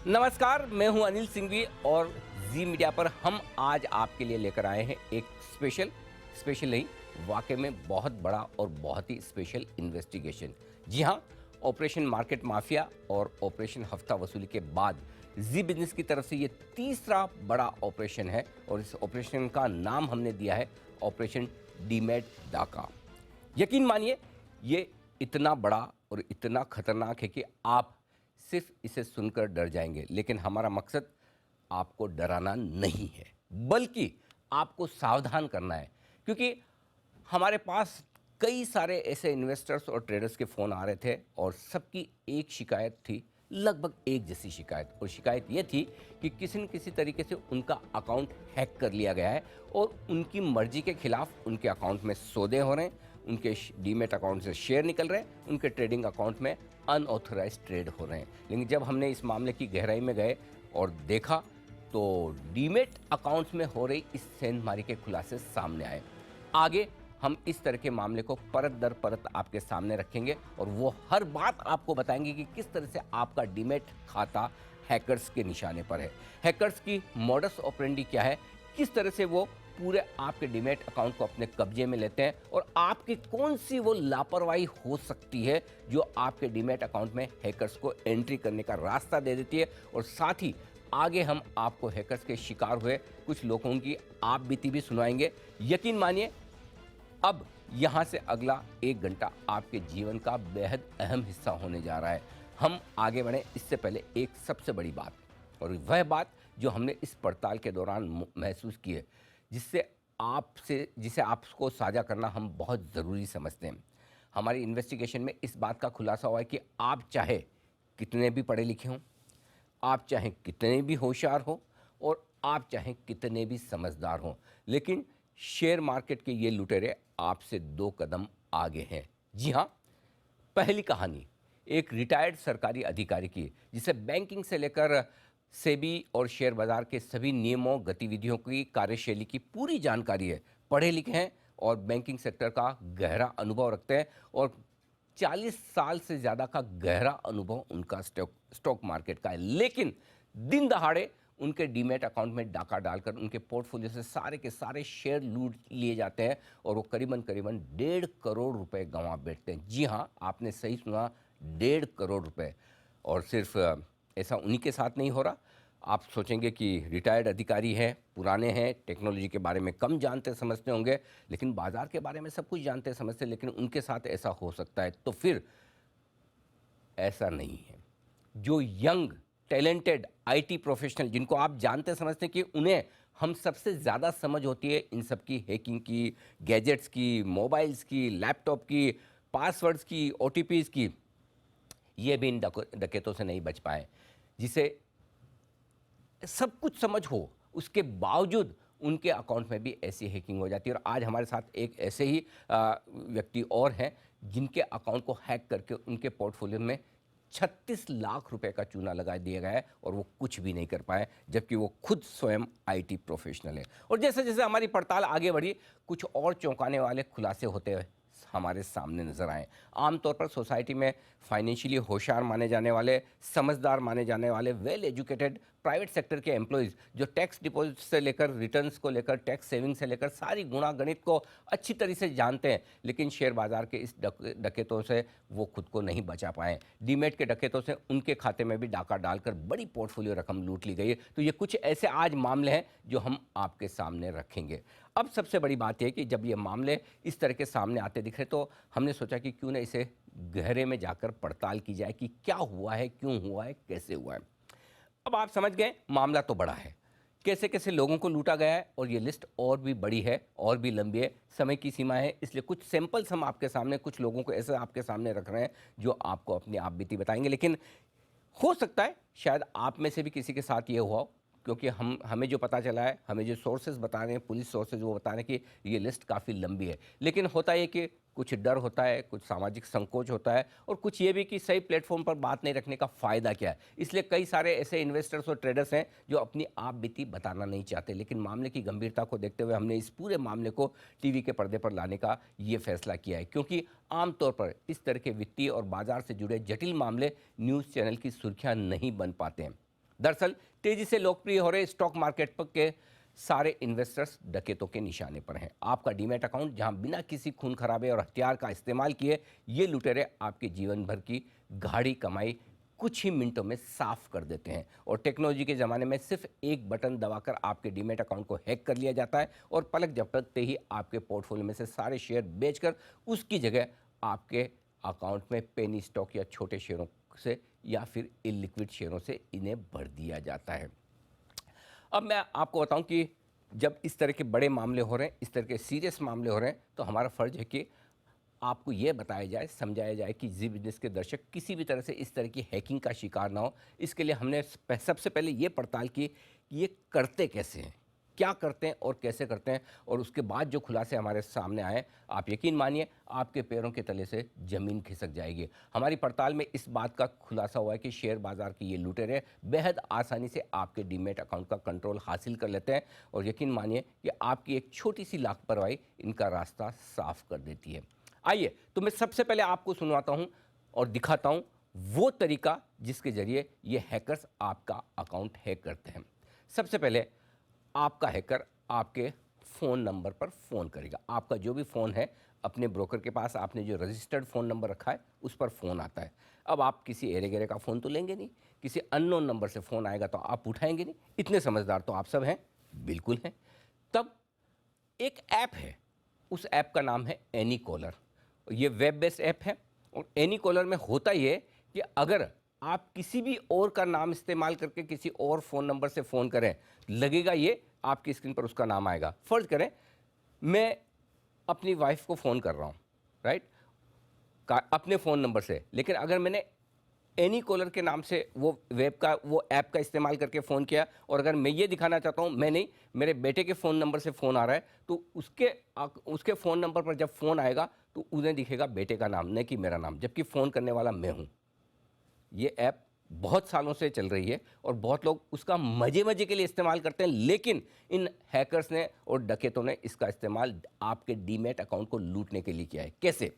नमस्कार, मैं हूं अनिल सिंघवी और जी मीडिया पर हम आज आपके लिए लेकर आए हैं एक स्पेशल नहीं, वाकई में बहुत बड़ा और बहुत ही स्पेशल इन्वेस्टिगेशन। जी हां, ऑपरेशन मार्केट माफिया और ऑपरेशन हफ्ता वसूली के बाद जी बिजनेस की तरफ से ये तीसरा बड़ा ऑपरेशन है और इस ऑपरेशन का नाम हमने दिया है ऑपरेशन डीमैट डाका। यकीन मानिए, ये इतना बड़ा और इतना खतरनाक है कि आप सिर्फ इसे सुनकर डर जाएंगे, लेकिन हमारा मकसद आपको डराना नहीं है, बल्कि आपको सावधान करना है। क्योंकि हमारे पास कई सारे ऐसे इन्वेस्टर्स और ट्रेडर्स के फ़ोन आ रहे थे और सबकी एक शिकायत थी, लगभग एक जैसी शिकायत। और शिकायत ये थी कि किसी न किसी तरीके से उनका अकाउंट हैक कर लिया गया है और उनकी मर्जी के खिलाफ उनके अकाउंट में सौदे हो रहे हैं, उनके डीमेट अकाउंट से शेयर निकल रहे हैं, उनके ट्रेडिंग अकाउंट में अनऑथराइज ट्रेड हो रहे हैं। लेकिन जब हमने इस मामले की गहराई में गए और देखा तो डीमेट अकाउंट्स में हो रही इस सेंधमारी के खुलासे सामने आए। आगे हम इस तरह के मामले को परत दर परत आपके सामने रखेंगे और वो हर बात आपको बताएंगे कि किस तरह से आपका डीमेट खाता हैकर्स के निशाने पर है, हैकर्स की मॉडस ऑपरेंडी क्या है, किस तरह से वो पूरे आपके डीमेट अकाउंट को अपने कब्जे में लेते हैं और आपकी कौन सी वो लापरवाही हो सकती है जो आपके डीमेट अकाउंट में हैकर्स को एंट्री करने का रास्ता दे देती है। और साथ ही आगे हम आपको हैकर्स के शिकार हुए कुछ लोगों की आप बीती भी सुनाएंगे। यकीन मानिए, अब यहाँ से अगला 1 घंटा आपके जीवन का बेहद अहम हिस्सा होने जा रहा है। हम आगे बढ़ें इससे पहले एक सबसे बड़ी बात, और वह बात जो हमने इस पड़ताल के दौरान महसूस की है, जिसे आपको साझा करना हम बहुत ज़रूरी समझते हैं। हमारी इन्वेस्टिगेशन में इस बात का खुलासा हुआ है कि आप चाहे कितने भी पढ़े लिखे हों, आप चाहे कितने भी होशियार हो और आप चाहे कितने भी समझदार हों, लेकिन शेयर मार्केट के ये लुटेरे आपसे 2 कदम आगे हैं। जी हाँ, पहली कहानी एक रिटायर्ड सरकारी अधिकारी की, जिसे बैंकिंग से लेकर सेबी और शेयर बाजार के सभी नियमों, गतिविधियों की कार्यशैली की पूरी जानकारी है। पढ़े लिखे हैं और बैंकिंग सेक्टर का गहरा अनुभव रखते हैं और 40 साल से ज़्यादा का गहरा अनुभव उनका स्टॉक मार्केट का है। लेकिन दिन दहाड़े उनके डीमेट अकाउंट में डाका डालकर उनके पोर्टफोलियो से सारे के सारे शेयर लूट लिए जाते हैं और वो करीबन करीबन 1.5 करोड़ रुपए गंवा बैठते हैं। जी हाँ, आपने सही सुना, 1.5 करोड़ रुपए। और सिर्फ ऐसा उन्हीं के साथ नहीं हो रहा। आप सोचेंगे कि रिटायर्ड अधिकारी हैं, पुराने हैं, टेक्नोलॉजी के बारे में कम जानते समझते होंगे, लेकिन बाजार के बारे में सब कुछ जानते समझते, लेकिन उनके साथ ऐसा हो सकता है। तो फिर ऐसा नहीं है। जो यंग टैलेंटेड आईटी प्रोफेशनल, जिनको आप जानते समझते हैं कि उन्हें हम सबसे ज़्यादा समझ होती है इन सब की, हैकिंग की, गैजेट्स की, मोबाइल्स की, लैपटॉप की, पासवर्ड्स की, ओटीपीज़ की, ये भी इन डकैतों से नहीं बच पाए। जिसे सब कुछ समझ हो, उसके बावजूद उनके अकाउंट में भी ऐसी हैकिंग हो जाती है। और आज हमारे साथ एक ऐसे ही व्यक्ति और हैं जिनके अकाउंट को हैक करके उनके पोर्टफोलियो में 36 लाख रुपए का चूना लगा दिया गया है और वो कुछ भी नहीं कर पाए, जबकि वो खुद स्वयं आईटी प्रोफेशनल है। और जैसे जैसे हमारी पड़ताल आगे बढ़ी, कुछ और चौंकाने वाले खुलासे होते हुए हमारे सामने नजर आए। आमतौर पर सोसाइटी में फाइनेंशियली होशियार माने जाने वाले, समझदार माने जाने वाले, वेल एजुकेटेड प्राइवेट सेक्टर के एम्प्लॉयज़ जो टैक्स डिपॉजिट से लेकर रिटर्न्स को लेकर, टैक्स सेविंग से लेकर सारी गुणा गणित को अच्छी तरह से जानते हैं, लेकिन शेयर बाजार के इस डकैतों से वो खुद को नहीं बचा पाए। डीमेट के डकैतों से उनके खाते में भी डाका डालकर बड़ी पोर्टफोलियो रकम लूट ली गई है। तो ये कुछ ऐसे आज मामले हैं जो हम आपके सामने रखेंगे। अब सबसे बड़ी बात यह है कि जब ये मामले इस तरह के सामने आते दिख रहे, तो हमने सोचा कि क्यों ना इसे गहरे में जाकर पड़ताल की जाए कि क्या हुआ है, क्यों हुआ है, कैसे हुआ है। अब आप समझ गए, मामला तो बड़ा है, कैसे कैसे लोगों को लूटा गया है, और ये लिस्ट और भी बड़ी है, और भी लंबी है, समय की सीमा है, इसलिए कुछ सैंपल्स हम आपके सामने, कुछ लोगों को ऐसे आपके सामने रख रहे हैं जो आपको अपनी आप बीती बताएंगे। लेकिन हो सकता है शायद आप में से भी किसी के साथ ये हुआ हो, क्योंकि हमें जो पता चला है, हमें जो सोर्सेज बता रहे हैं, पुलिस सोर्सेज, वो बता रहे हैं कि ये लिस्ट काफ़ी लंबी है। लेकिन होता है कि कुछ डर होता है, कुछ सामाजिक संकोच होता है, और कुछ ये भी कि सही प्लेटफॉर्म पर बात नहीं रखने का फ़ायदा क्या है। इसलिए कई सारे ऐसे इन्वेस्टर्स और ट्रेडर्स हैं जो अपनी आप बीती बताना नहीं चाहते। लेकिन मामले की गंभीरता को देखते हुए हमने इस पूरे मामले को टीवी के पर्दे पर लाने का ये फैसला किया है, क्योंकि आमतौर पर इस तरह के वित्तीय और बाजार से जुड़े जटिल मामले न्यूज़ चैनल की सुर्खियाँ नहीं बन पाते हैं। दरअसल तेजी से लोकप्रिय हो रहे स्टॉक मार्केट पर के सारे इन्वेस्टर्स डकैतों के निशाने पर हैं। आपका डीमैट अकाउंट जहां बिना किसी खून खराबे और हथियार का इस्तेमाल किए ये लुटेरे आपके जीवन भर की गाढ़ी कमाई कुछ ही मिनटों में साफ कर देते हैं। और टेक्नोलॉजी के ज़माने में सिर्फ एक बटन दबाकर आपके डीमैट अकाउंट को हैक कर लिया जाता है और पलक झपकते ही आपके पोर्टफोलियो में से सारे शेयर बेचकर उसकी जगह आपके अकाउंट में पेनी स्टॉक या छोटे शेयरों से या फिर इलिक्विड शेयरों से इन्हें भर दिया जाता है। अब मैं आपको बताऊं कि जब इस तरह के बड़े मामले हो रहे हैं, इस तरह के सीरियस मामले हो रहे हैं, तो हमारा फ़र्ज है कि आपको ये बताया जाए, समझाया जाए कि जी बिज़नेस के दर्शक किसी भी तरह से इस तरह की हैकिंग का शिकार ना हो। इसके लिए हमने सबसे पहले ये पड़ताल की कि ये करते कैसे हैं, क्या करते हैं और कैसे करते हैं, और उसके बाद जो खुलासे हमारे सामने आए, आप यकीन मानिए आपके पैरों के तले से ज़मीन खिसक जाएगी। हमारी पड़ताल में इस बात का खुलासा हुआ है कि शेयर बाज़ार के ये लुटेरे बेहद आसानी से आपके डीमैट अकाउंट का कंट्रोल हासिल कर लेते हैं और यकीन मानिए कि आपकी एक छोटी सी लापरवाही इनका रास्ता साफ कर देती है। आइए तो मैं सबसे पहले आपको सुनवाता हूं और दिखाता हूं वो तरीका जिसके जरिए ये हैकर्स आपका अकाउंट हैक करते हैं। सबसे पहले आपका हैकर आपके फ़ोन नंबर पर फ़ोन करेगा। आपका जो भी फ़ोन है, अपने ब्रोकर के पास आपने जो रजिस्टर्ड फ़ोन नंबर रखा है उस पर फ़ोन आता है। अब आप किसी एरे गेरे का फ़ोन तो लेंगे नहीं, किसी अननोन नंबर से फ़ोन आएगा तो आप उठाएंगे नहीं। इतने समझदार तो आप सब हैं, बिल्कुल हैं। तब एक ऐप है, उस ऐप का नाम है एनी कॉलर। ये वेब बेस्ड ऐप है और एनी कॉलर में होता ये कि अगर आप किसी भी और का नाम इस्तेमाल करके किसी और फ़ोन नंबर से फ़ोन करें, लगेगा ये आपकी स्क्रीन पर उसका नाम आएगा। फ़र्ज़ करें मैं अपनी वाइफ को फ़ोन कर रहा हूँ, राइट, अपने फ़ोन नंबर से, लेकिन अगर मैंने एनी कॉलर के नाम से वो वेब का वो ऐप का इस्तेमाल करके फ़ोन किया और अगर मैं ये दिखाना चाहता हूँ, मैं नहीं, मेरे बेटे के फ़ोन नंबर से फ़ोन आ रहा है, तो उसके फ़ोन नंबर पर जब फ़ोन आएगा तो उन्हें दिखेगा बेटे का नाम, न कि मेरा नाम, जबकि फ़ोन करने वाला मैं हूँ। ये ऐप बहुत सालों से चल रही है और बहुत लोग उसका मज़े मज़े के लिए इस्तेमाल करते हैं, लेकिन इन हैकर्स ने और डकैतों ने इसका इस्तेमाल आपके डीमैट अकाउंट को लूटने के लिए किया है। कैसे?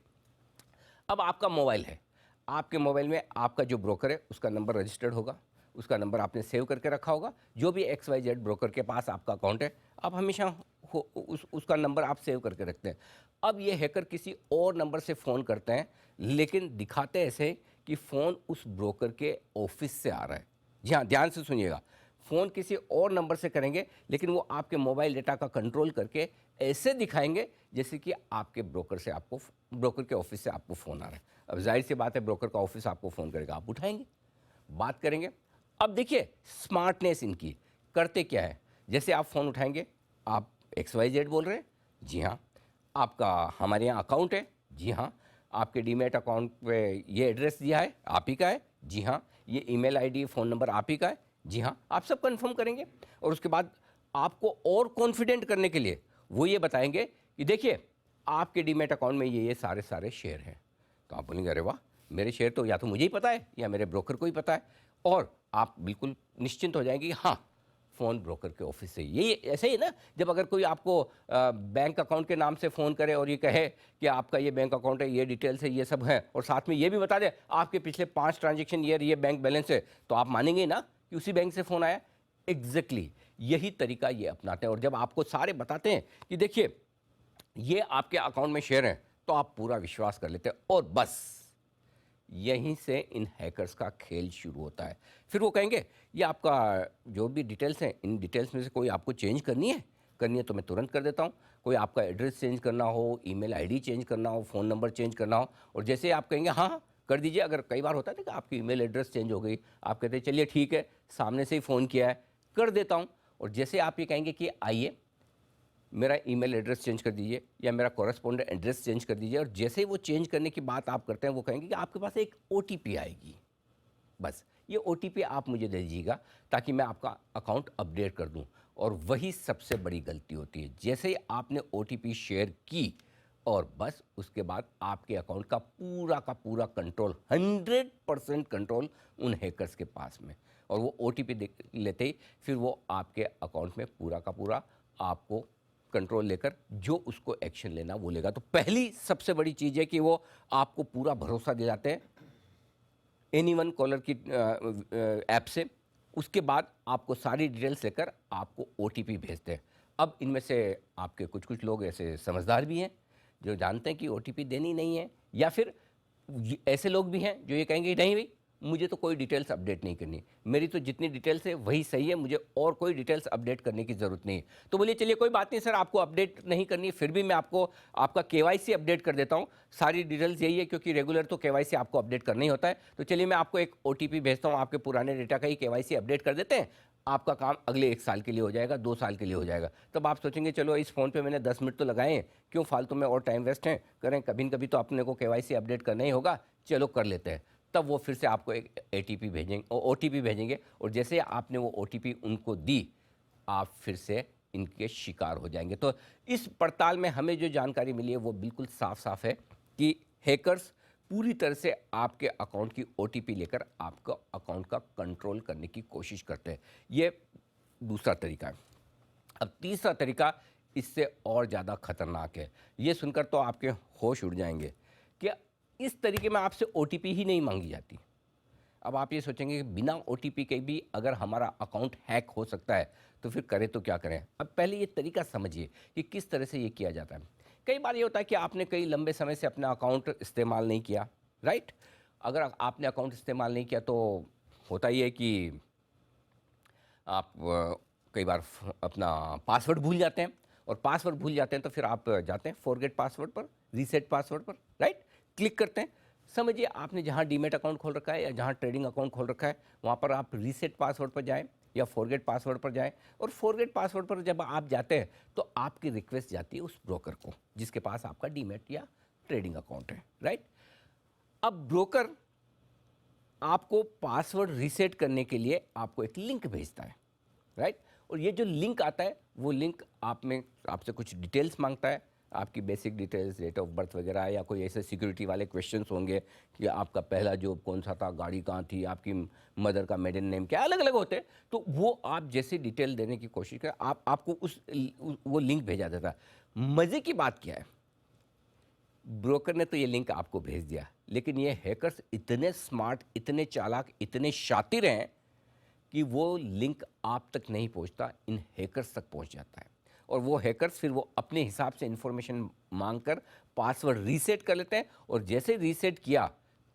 अब आपका मोबाइल है, आपके मोबाइल में आपका जो ब्रोकर है उसका नंबर रजिस्टर्ड होगा, उसका नंबर आपने सेव करके रखा होगा। जो भी XYZ ब्रोकर के पास आपका अकाउंट है, आप हमेशा उसका नंबर आप सेव करके रखते हैं। अब ये हैकर किसी और नंबर से फ़ोन करते हैं, लेकिन दिखाते ऐसे कि फ़ोन उस ब्रोकर के ऑफिस से आ रहा है। जी हाँ, ध्यान से सुनिएगा, फ़ोन किसी और नंबर से करेंगे, लेकिन वो आपके मोबाइल डेटा का कंट्रोल करके ऐसे दिखाएंगे जैसे कि आपके ब्रोकर के ऑफिस से आपको फ़ोन आ रहा है। अब जाहिर सी बात है, ब्रोकर का ऑफिस आपको फ़ोन करेगा, आप उठाएंगे, बात करेंगे। अब देखिए स्मार्टनेस इनकी, करते क्या है, जैसे आप फ़ोन उठाएंगे, आप XYZ बोल रहे हैं, जी हाँ, आपका हमारे यहाँ अकाउंट है, जी हाँ, आपके डीमैट अकाउंट पे ये एड्रेस दिया है, आप ही का है, जी हाँ, ये ईमेल आईडी फ़ोन नंबर आप ही का है, जी हाँ, आप सब कंफर्म करेंगे। और उसके बाद आपको और कॉन्फिडेंट करने के लिए वो ये बताएंगे कि देखिए आपके डीमैट अकाउंट में ये सारे शेयर हैं। तो आप बोलेंगे अरे वाह, मेरे शेयर तो या तो मुझे ही पता है या मेरे ब्रोकर को ही पता है, और आप बिल्कुल निश्चिंत हो जाएंगे कि हाँ, फ़ोन ब्रोकर के ऑफिस से। ये ऐसे ही ना, जब अगर कोई आपको बैंक अकाउंट के नाम से फ़ोन करे और ये कहे कि आपका ये बैंक अकाउंट है, ये डिटेल्स है, ये सब है, और साथ में ये भी बता दे आपके पिछले 5 ट्रांजेक्शन ये बैंक बैलेंस है, तो आप मानेंगे ना कि उसी बैंक से फ़ोन आया। एग्जैक्टली यही तरीका ये अपनाते हैं। और जब आपको सारे बताते हैं कि देखिए ये आपके अकाउंट में शेयर हैं, तो आप पूरा विश्वास कर लेते हैं और बस यहीं से इन हैकर्स का खेल शुरू होता है। फिर वो कहेंगे ये आपका जो भी डिटेल्स हैं, इन डिटेल्स में से कोई आपको चेंज करनी है तो मैं तुरंत कर देता हूँ। कोई आपका एड्रेस चेंज करना हो, ईमेल आईडी चेंज करना हो, फ़ोन नंबर चेंज करना हो, और जैसे आप कहेंगे हाँ हाँ कर दीजिए। अगर कई बार होता है ना कि आपकी ईमेल एड्रेस चेंज हो गई, आप कहते हैं चलिए ठीक है, सामने से ही फ़ोन किया है, कर देता हूँ। और जैसे आप ये कहेंगे कि आइए मेरा ईमेल एड्रेस चेंज कर दीजिए या मेरा कॉरेस्पॉन्डेंट एड्रेस चेंज कर दीजिए, और जैसे ही वो चेंज करने की बात आप करते हैं, वो कहेंगे कि आपके पास एक OTP आएगी, बस ये OTP आप मुझे दे दीजिएगा ताकि मैं आपका अकाउंट अपडेट कर दूं। और वही सबसे बड़ी गलती होती है, जैसे ही आपने OTP शेयर की और बस उसके बाद आपके अकाउंट का पूरा कंट्रोल, 100% कंट्रोल उन हैकर्स के पास में, और वो OTP लेते ही फिर वो आपके अकाउंट में पूरा का पूरा आपको कंट्रोल लेकर जो उसको एक्शन लेना वो लेगा। तो पहली सबसे बड़ी चीज़ है कि वो आपको पूरा भरोसा दिलाते हैं एनी वन कॉलर की ऐप से, उसके बाद आपको सारी डिटेल्स लेकर आपको ओटीपी भेजते हैं। अब इनमें से आपके कुछ कुछ लोग ऐसे समझदार भी हैं जो जानते हैं कि ओटीपी देनी नहीं है, या फिर ऐसे लोग भी हैं जो ये कहेंगे नहीं भाई मुझे तो कोई डिटेल्स अपडेट नहीं करनी, मेरी तो जितनी डिटेल्स है वही सही है, मुझे और कोई डिटेल्स अपडेट करने की ज़रूरत नहीं है। तो बोलिए चलिए कोई बात नहीं सर, आपको अपडेट नहीं करनी है, फिर भी मैं आपको आपका केवाईसी अपडेट कर देता हूँ। सारी डिटेल्स यही है क्योंकि रेगुलर तो केवाईसी आपको अपडेट करना ही होता है। तो चलिए मैं आपको एक ओटीपी भेजता हूँ, आपके पुराने डेटा का ही केवाईसी अपडेट कर देते हैं, आपका काम अगले 1 साल के लिए हो जाएगा, 2 साल के लिए हो जाएगा। तब आप सोचेंगे चलो इस फ़ोन पे मैंने 10 मिनट तो लगाए हैं, क्यों फालतू में और टाइम वेस्ट है करें, कभी न कभी तो अपने को केवाईसी अपडेट करना ही होगा, चलो कर लेते हैं। तब वो फिर से आपको एक एटीपी भेजेंगे, ओटीपी भेजेंगे, और जैसे आपने वो ओटीपी उनको दी, आप फिर से इनके शिकार हो जाएंगे। तो इस पड़ताल में हमें जो जानकारी मिली है वो बिल्कुल साफ साफ है कि हैकर्स पूरी तरह से आपके अकाउंट की ओटीपी लेकर आपका अकाउंट का कंट्रोल करने की कोशिश करते हैं। ये दूसरा तरीका है। अब तीसरा तरीका इससे और ज़्यादा खतरनाक है। ये सुनकर तो आपके होश उड़ जाएंगे कि इस तरीके में आपसे ओटीपी ही नहीं मांगी जाती। अब आप ये सोचेंगे कि बिना ओटीपी के भी अगर हमारा अकाउंट हैक हो सकता है तो फिर करें तो क्या करें। अब पहले ये तरीका समझिए कि किस तरह से ये किया जाता है। कई बार ये होता है कि आपने कई लंबे समय से अपना अकाउंट इस्तेमाल नहीं किया, राइट। अगर आपने अकाउंट इस्तेमाल नहीं किया तो होता ही है कि आप कई बार अपना पासवर्ड भूल जाते हैं, और पासवर्ड भूल जाते हैं तो फिर आप जाते हैं फॉरगेट पासवर्ड पर, रीसेट पासवर्ड पर, राइट, क्लिक करते हैं। समझिए आपने जहां डीमेट अकाउंट खोल रखा है या जहां ट्रेडिंग अकाउंट खोल रखा है वहां पर आप रीसेट पासवर्ड पर जाएं या फॉरगेट पासवर्ड पर जाएं, और फॉरगेट पासवर्ड पर जब आप जाते हैं तो आपकी रिक्वेस्ट जाती है उस ब्रोकर को जिसके पास आपका डीमेट या ट्रेडिंग अकाउंट है, राइट। अब ब्रोकर आपको पासवर्ड रीसेट करने के लिए आपको एक लिंक भेजता है, राइट। और ये जो लिंक आता है वो लिंक आपसे कुछ डिटेल्स मांगता है, आपकी basic details, date of birth वगैरह, या कोई ऐसे सिक्योरिटी वाले क्वेश्चंस होंगे कि आपका पहला जॉब कौन सा था, गाड़ी कहाँ थी, आपकी मदर का मेडन नेम क्या, अलग अलग होते हैं। तो वो आप जैसे डिटेल देने की कोशिश करें, आपको वो लिंक भेजा देता है। मज़े की बात क्या है, ब्रोकर ने तो ये लिंक आपको भेज दिया, लेकिन ये हैकर्स इतने स्मार्ट, इतने चालाक, इतने शातिर हैं कि वो लिंक आप तक नहीं पहुंचता, इन हैकर्स तक पहुंच जाता है। और वो हैकर्स फिर वो अपने हिसाब से इन्फॉर्मेशन मांगकर पासवर्ड रीसेट कर लेते हैं, और जैसे रीसेट किया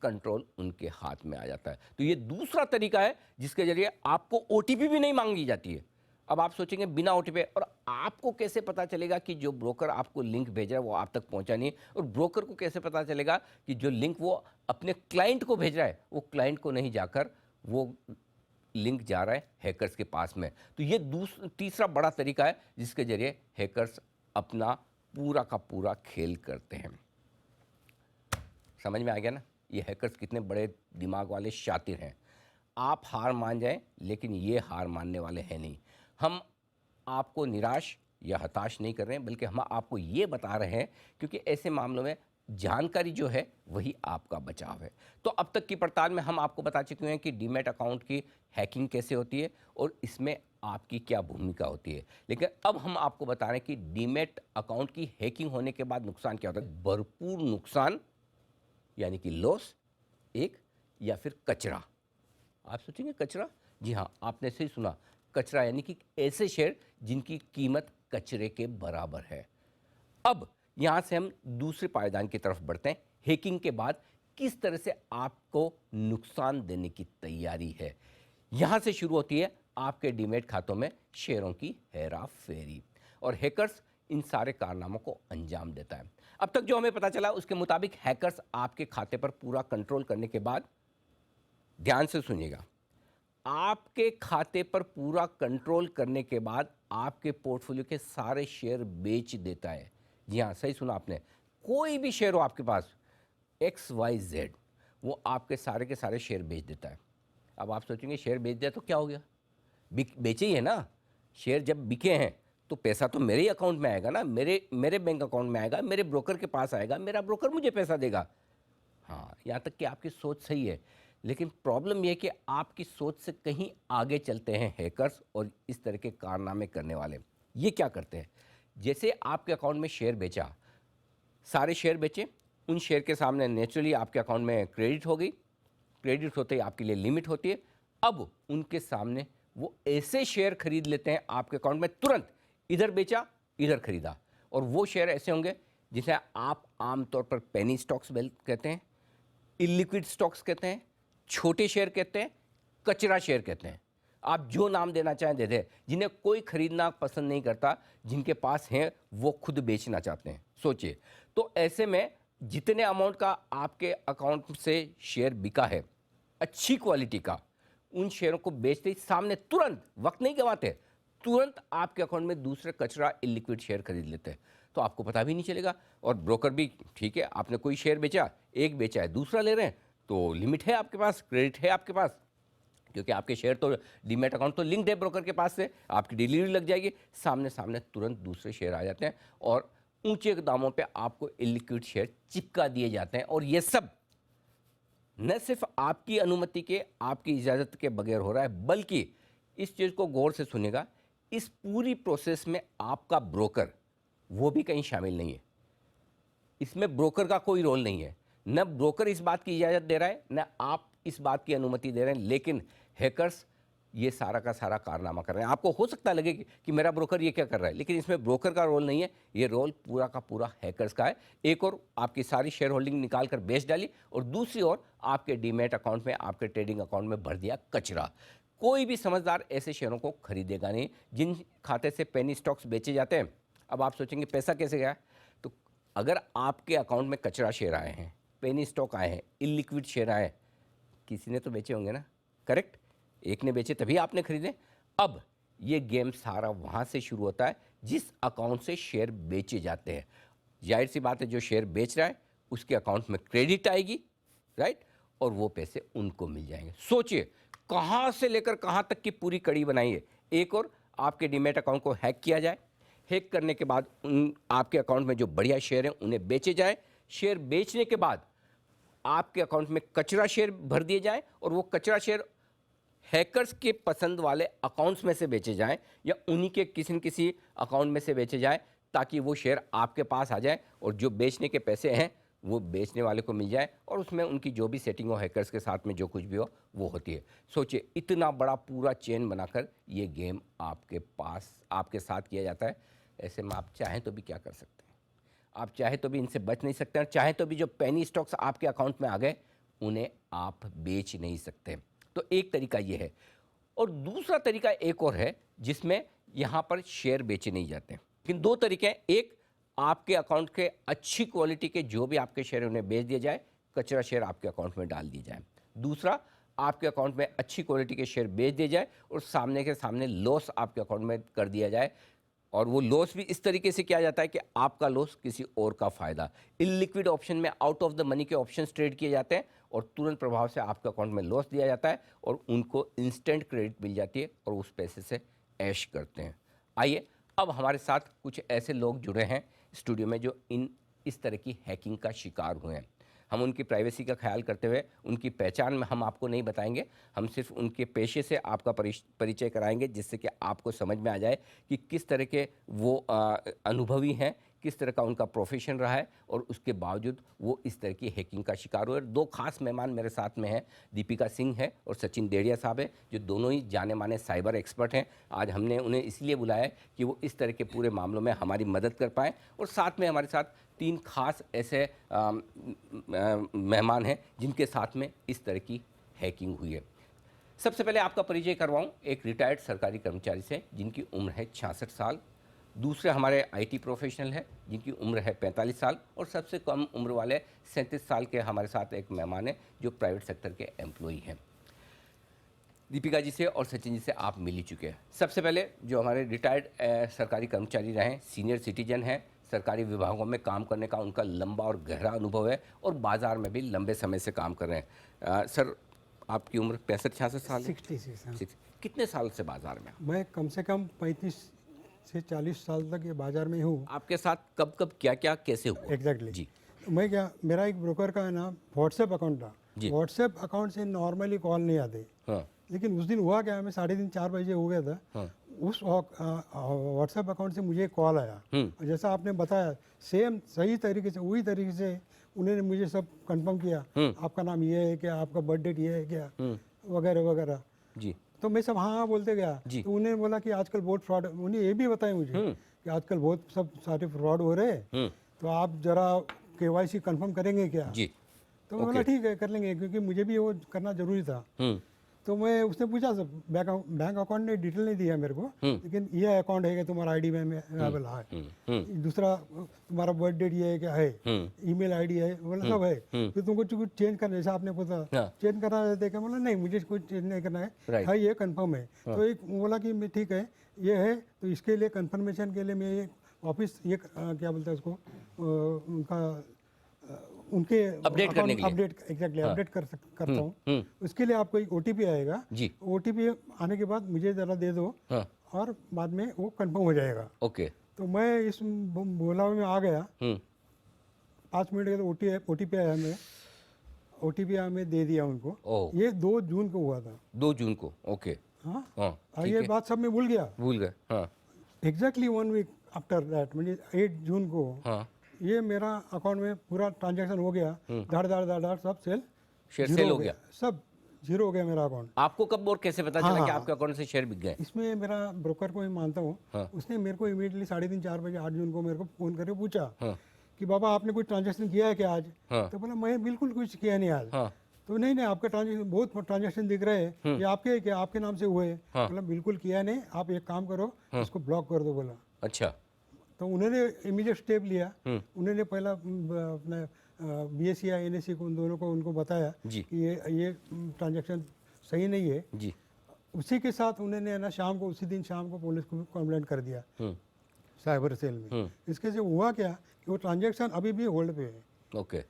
कंट्रोल उनके हाथ में आ जाता है। तो ये दूसरा तरीका है जिसके जरिए आपको ओटीपी भी नहीं मांगी जाती है। अब आप सोचेंगे बिना ओटीपी, और आपको कैसे पता चलेगा कि जो ब्रोकर आपको लिंक भेज रहा है वो आप तक पहुंचा नहीं, और ब्रोकर को कैसे पता चलेगा कि जो लिंक वो अपने क्लाइंट को भेज रहा है वो क्लाइंट को नहीं जाकर वो लिंक जा रहा है हैकर्स के पास में। तो ये तीसरा बड़ा तरीका है जिसके जरिए हैकर्स अपना पूरा का पूरा खेल करते हैं। समझ में आ गया ना, ये हैकर्स कितने बड़े दिमाग वाले शातिर हैं। आप हार मान जाएं, लेकिन ये हार मानने वाले हैं नहीं। हम आपको निराश या हताश नहीं कर रहे हैं, बल्कि हम आपको ये बता रहे हैं क्योंकि ऐसे मामलों में जानकारी जो है वही आपका बचाव है। तो अब तक की पड़ताल में हम आपको बता चुके हैं कि डीमैट अकाउंट की हैकिंग कैसे होती है और इसमें आपकी क्या भूमिका होती है। लेकिन अब हम आपको बता रहे हैं कि डीमैट अकाउंट की हैकिंग होने के बाद नुकसान क्या होता है। भरपूर नुकसान, यानी कि लॉस एक, या फिर कचरा। आप सोचेंगे कचरा, जी हाँ, आपने सही सुना, कचरा यानी कि ऐसे शेयर जिनकी कीमत कचरे के बराबर है। अब यहां से हम दूसरे पायदान की तरफ बढ़ते हैं। हैकिंग के बाद किस तरह से आपको नुकसान देने की तैयारी है, यहां से शुरू होती है आपके डीमैट खातों में शेयरों की हेरा फेरी, और हैकर्स इन सारे कारनामों को अंजाम देता है। अब तक जो हमें पता चला उसके मुताबिक हैकर्स आपके खाते पर पूरा कंट्रोल करने के बाद, ध्यान से सुनिएगा, आपके खाते पर पूरा कंट्रोल करने के बाद आपके पोर्टफोलियो के सारे शेयर बेच देता है। जी हाँ, सही सुना आपने, कोई भी शेयर हो आपके पास XYZ, वो आपके सारे के सारे शेयर बेच देता है। अब आप सोचेंगे शेयर बेच दिया तो क्या हो गया, बेचे ही है ना। शेयर जब बिके हैं तो पैसा तो मेरे ही अकाउंट में आएगा ना, मेरे बैंक अकाउंट में आएगा, मेरे ब्रोकर के पास आएगा, मेरा ब्रोकर मुझे पैसा देगा। हाँ, यहाँ तक कि आपकी सोच सही है, लेकिन प्रॉब्लम यह है कि आपकी सोच से कहीं आगे चलते हैं हैकर्स और इस तरह के कारनामे करने वाले। ये क्या करते हैं, जैसे आपके अकाउंट में शेयर बेचा, सारे शेयर बेचे, उन शेयर के सामने नेचुरली आपके अकाउंट में क्रेडिट हो गई। क्रेडिट होते ही आपके लिए लिमिट होती है, अब उनके सामने वो ऐसे शेयर खरीद लेते हैं आपके अकाउंट में तुरंत, इधर बेचा इधर खरीदा, और वो शेयर ऐसे होंगे जिसे आप आमतौर पर पेनी स्टॉक्स कहते हैं, इलिक्विड स्टॉक्स कहते हैं, छोटे शेयर कहते हैं, कचरा शेयर कहते हैं। आप जो नाम देना चाहें दे दें, जिन्हें कोई खरीदना पसंद नहीं करता, जिनके पास हैं वो खुद बेचना चाहते हैं। सोचिए, तो ऐसे में जितने अमाउंट का आपके अकाउंट से शेयर बिका है अच्छी क्वालिटी का, उन शेयरों को बेचते ही सामने तुरंत, वक्त नहीं गंवाते, तुरंत आपके अकाउंट में दूसरे कचरा इलिक्विड शेयर खरीद लेते हैं, तो आपको पता भी नहीं चलेगा। और ब्रोकर भी, ठीक है, आपने कोई शेयर बेचा, एक बेचा है, दूसरा ले रहे हैं, तो लिमिट है आपके पास, क्रेडिट है आपके पास, क्योंकि आपके शेयर तो डीमैट अकाउंट तो लिंक्ड है ब्रोकर के पास से, आपकी डिलीवरी लग जाएगी, सामने सामने तुरंत दूसरे शेयर आ जाते हैं और ऊंचे दामों पे आपको इलिक्विड शेयर चिपका दिए जाते हैं। और ये सब न सिर्फ आपकी अनुमति के, आपकी इजाज़त के बगैर हो रहा है, बल्कि इस चीज़ को गौर से सुनिएगा, इस पूरी प्रोसेस में आपका ब्रोकर वो भी कहीं शामिल नहीं है। इसमें ब्रोकर का कोई रोल नहीं है, न ब्रोकर इस बात की इजाज़त दे रहा है, न आप इस बात की अनुमति दे रहे हैं, लेकिन हैकर्स ये सारा का सारा कारनामा कर रहे हैं। आपको हो सकता लगे कि मेरा ब्रोकर ये क्या कर रहा है, लेकिन इसमें ब्रोकर का रोल नहीं है, ये रोल पूरा का पूरा हैकर्स का है। एक और आपकी सारी शेयर होल्डिंग निकाल कर बेच डाली, और दूसरी ओर आपके डीमैट अकाउंट में, आपके ट्रेडिंग अकाउंट में भर दिया कचरा। कोई भी समझदार ऐसे शेयरों को खरीदेगा नहीं जिन खाते से पेनी स्टॉक्स बेचे जाते हैं। अब आप सोचेंगे पैसा कैसे गया, तो अगर आपके अकाउंट में कचरा शेयर आए हैं, पेनी स्टॉक आए हैं, इलिक्विड शेयर आए, किसी ने तो बेचे होंगे ना, करेक्ट, एक ने बेचे तभी आपने खरीदे। अब ये गेम सारा वहाँ से शुरू होता है जिस अकाउंट से शेयर बेचे जाते हैं। जाहिर सी बात है, जो शेयर बेच रहा है उसके अकाउंट में क्रेडिट आएगी, राइट, और वो पैसे उनको मिल जाएंगे। सोचिए कहाँ से लेकर कहाँ तक की पूरी कड़ी बनाई है। एक और आपके डीमैट अकाउंट को हैक किया जाए, हैक करने के बाद उन आपके अकाउंट में जो बढ़िया शेयर हैं उन्हें बेचे जाए, शेयर बेचने के बाद आपके अकाउंट में कचरा शेयर भर दिए जाए, और वो कचरा शेयर हैकर्स के पसंद वाले अकाउंट्स में से बेचे जाएं या उन्हीं के किसी न किसी अकाउंट में से बेचे जाएं, ताकि वो शेयर आपके पास आ जाए और जो बेचने के पैसे हैं वो बेचने वाले को मिल जाए, और उसमें उनकी जो भी सेटिंग हो हैकर्स के साथ में जो कुछ भी हो वो होती है। सोचिए इतना बड़ा पूरा चेन बनाकर ये गेम आपके पास, आपके साथ किया जाता है। ऐसे में आप चाहें तो भी क्या कर सकते हैं, आप चाहे तो भी इनसे बच नहीं सकते, और चाहे तो भी जो पेनी स्टॉक्स आपके अकाउंट में आ गए उन्हें आप बेच नहीं सकते। तो एक तरीका ये है, और दूसरा तरीका एक और है जिसमें यहाँ पर शेयर बेचे नहीं जाते। लेकिन दो तरीके हैं, एक आपके अकाउंट के अच्छी क्वालिटी के जो भी आपके शेयर उन्हें बेच दिया जाए, कचरा शेयर आपके अकाउंट में डाल दिए जाए। दूसरा, आपके अकाउंट में अच्छी क्वालिटी के शेयर बेच दिए जाए और सामने के सामने लॉस आपके अकाउंट में कर दिया जाए, और वो लॉस भी इस तरीके से किया जाता है कि आपका लॉस किसी और का फायदा। इलिक्विड ऑप्शन में आउट ऑफ द मनी के ऑप्शंस ट्रेड किए जाते हैं और तुरंत प्रभाव से आपके अकाउंट में लॉस दिया जाता है और उनको इंस्टेंट क्रेडिट मिल जाती है और उस पैसे से ऐश करते हैं। आइए अब हमारे साथ कुछ ऐसे लोग जुड़े हैं स्टूडियो में जो इस तरह की हैकिंग का शिकार हुए हैं। हम उनकी प्राइवेसी का ख्याल करते हुए उनकी पहचान में हम आपको नहीं बताएंगे, हम सिर्फ उनके पेशे से आपका परिचय कराएंगे, जिससे कि आपको समझ में आ जाए कि किस तरह के वो अनुभवी हैं, किस तरह का उनका प्रोफेशन रहा है, और उसके बावजूद वो इस तरह की हैकिंग का शिकार हुए। दो खास मेहमान मेरे साथ में हैं, दीपिका सिंह है और सचिन डेढ़िया साहब है, जो दोनों ही जाने माने साइबर एक्सपर्ट हैं। आज हमने उन्हें इसलिए बुलाया है कि वो इस तरह के पूरे मामलों में हमारी मदद कर पाएँ, और साथ में हमारे साथ तीन खास ऐसे मेहमान हैं जिनके साथ में इस तरह की हैकिंग हुई है। सबसे पहले आपका परिचय करवाऊं एक रिटायर्ड सरकारी कर्मचारी से जिनकी उम्र है 66 साल। दूसरे हमारे आईटी प्रोफेशनल है जिनकी उम्र है 45 साल, और सबसे कम उम्र वाले 37 साल के हमारे साथ एक मेहमान है जो प्राइवेट सेक्टर के एम्प्लॉई हैं। दीपिका जी से और सचिन जी से आप मिल ही चुके हैं। सबसे पहले जो हमारे रिटायर्ड सरकारी कर्मचारी रहे, सीनियर सिटीजन हैं, सरकारी विभागों में काम करने का उनका लंबा और गहरा अनुभव है और बाज़ार में भी लंबे समय से काम कर रहे हैं। सर, आपकी उम्र 65-66 साल है? 66। कितने साल से बाज़ार में? मैं कम से कम 35 से 40 साल तक ये बाज़ार में हूँ। आपके साथ कब कब क्या क्या कैसे हुआ? एग्जैक्टली जी। तो मैं क्या, मेरा एक ब्रोकर का है ना व्हाट्सएप अकाउंट था। व्हाट्सएप अकाउंट से नॉर्मली कॉल नहीं आते। हाँ। लेकिन उस दिन हुआ क्या, हमें 3:30-4 बजे हो गया था। हाँ। उस व्हाट्सएप अकाउंट से मुझे कॉल आया, और जैसा आपने बताया सेम सही तरीके से, वही तरीके से उन्होंने मुझे सब कंफर्म किया, आपका नाम ये है क्या, आपका बर्थ डेट ये है क्या, वगैरह वगैरह। जी तो मैं सब हाँ हाँ बोलते गया। जी। तो उन्होंने बोला कि आजकल बहुत फ्रॉड, उन्हें ये भी बताया मुझे कि आजकल बहुत सब सारे फ्रॉड हो रहे हैं, तो आप जरा KYC कंफर्म करेंगे क्या? जी। तो मैं बोला ठीक है कर लेंगे, क्योंकि मुझे भी वो करना जरूरी था। तो मैं उसने पूछा सब बैंक अकाउंट ने डिटेल नहीं दिया मेरे को, लेकिन ये अकाउंट है कि तुम्हारा आईडी में अवेलेबल है, दूसरा तुम्हारा बर्थ डेट ये है क्या है, ईमेल आईडी है, बोला सब है। फिर तुमको कुछ चेंज करना है, जैसा आपने पूछा चेंज करना है, देखा बोला नहीं मुझे कुछ चेंज नहीं करना है, हाँ ये कंफर्म है। तो एक बोला कि मैं ठीक है ये है, तो इसके लिए कंफर्मेशन के लिए मैं ऑफिस ये क्या बोलते हैं उसको, उनका उनके अपडेट करने के लिए, अपडेट एग्जैक्टली अपडेट करता हूँ। उसके लिए आपको एक OTP आएगा, OTP आने के बाद मुझे ज़रा दे दो, और बाद में वो कंफर्म हो जाएगा। ओके। तो मैं इस बोला में आ गया, 5 मिनट के तो OTP आया, मैं OTP आया, मैं दे दिया उनको। ये 2 जून को हुआ था। 2 जून को, ओके। हाँ ये बात सब मैं भूल गए। हाँ एग्जैक्टली 1 वीक आफ्टर दैट, मतलब 8 जून को ये मेरा अकाउंट में पूरा ट्रांजैक्शन हो गया, धड़ सब शेयर हो गया, सब जीरो हो गया मेरा अकाउंट। आपको कब और कैसे पता चला कि आपके अकाउंट से शेयर बिक गए? इसमें मेरा ब्रोकर को ही मानता हूँ, उसने मेरे को इमीडिएटली 3:30-4 बजे 8 जून को मेरे को फ़ोन करके पूछा कि बाबा आपने कुछ ट्रांजैक्शन किया है क्या आज? तो बोला मैं बिल्कुल कुछ किया नहीं आज। तो नहीं आपके ट्रांजैक्शन बहुत ट्रांजैक्शन दिख रहे हैं, ये आपके क्या आपके नाम से हुए? बोला बिल्कुल किया नहीं, आप एक काम करो इसको ब्लॉक कर दो। बोला अच्छा। तो उन्होंने इमीडिएट स्टेप लिया, उन्होंने पहला अपना BSE या NSE को उन दोनों को उनको बताया कि ये ट्रांजैक्शन सही नहीं है जी। उसी के साथ उन्होंने ना उसी दिन शाम को पुलिस को कंप्लेंट कर दिया साइबर सेल में। इसके से हुआ क्या कि वो ट्रांजैक्शन अभी भी होल्ड पे है। ओके।